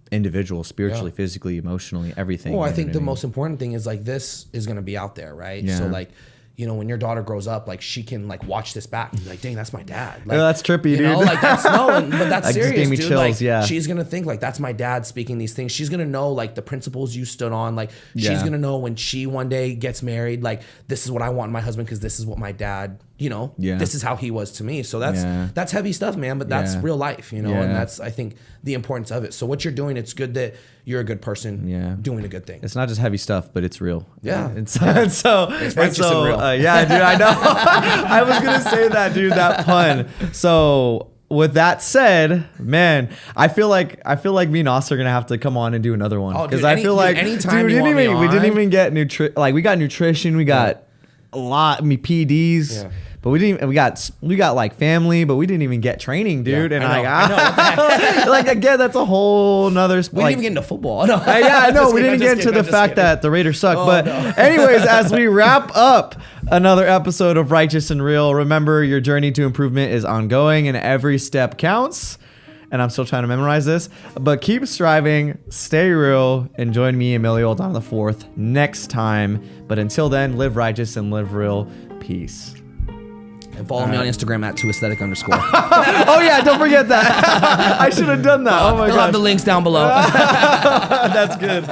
Speaker 1: individuals, spiritually, physically, emotionally, everything.
Speaker 2: Well, I think the most important thing is like, this is going to be out there, right? So like, you know, when your daughter grows up, like she can like watch this back and be like, dang, that's my dad. Like,
Speaker 1: that's trippy, dude.
Speaker 2: You know, like that's but that's
Speaker 1: like,
Speaker 2: serious,
Speaker 1: just gave me
Speaker 2: dude.
Speaker 1: chills,
Speaker 2: like she's gonna think like that's my dad speaking these things. She's gonna know like the principles you stood on. Like she's gonna know when she one day gets married, like this is what I want in my husband because this is what my dad, you know, this is how he was to me. So that's heavy stuff, man. But that's real life, you know, and that's I think the importance of it. So what you're doing, it's good that you're a good person doing a good thing.
Speaker 1: It's not just heavy stuff, but it's real.
Speaker 2: Yeah.
Speaker 1: It's righteous and real. Yeah, dude, I know. I was gonna say that, dude, that pun. So with that said, man, I feel like me and Austin are gonna have to come on and do another one because I feel like
Speaker 2: anytime
Speaker 1: we didn't even get we got nutrition, we got a lot. I mean, PEDs. But we got like family, but we didn't even get training, dude. And I know. Like again, that's a whole nother.
Speaker 2: We didn't even get into football. No.
Speaker 1: I know we didn't get into the fact that the Raiders suck. But anyways, as we wrap up another episode of Righteous and Real, remember your journey to improvement is ongoing, and every step counts. And I'm still trying to memorize this, but keep striving, stay real, and join me, Emilio Aldana IV, next time. But until then, live righteous and live real. Peace.
Speaker 2: And follow me on Instagram at 2aesthetic_.
Speaker 1: Oh yeah, don't forget that. I should have done that. Oh my god.
Speaker 2: I'll have the links down below.
Speaker 1: That's good.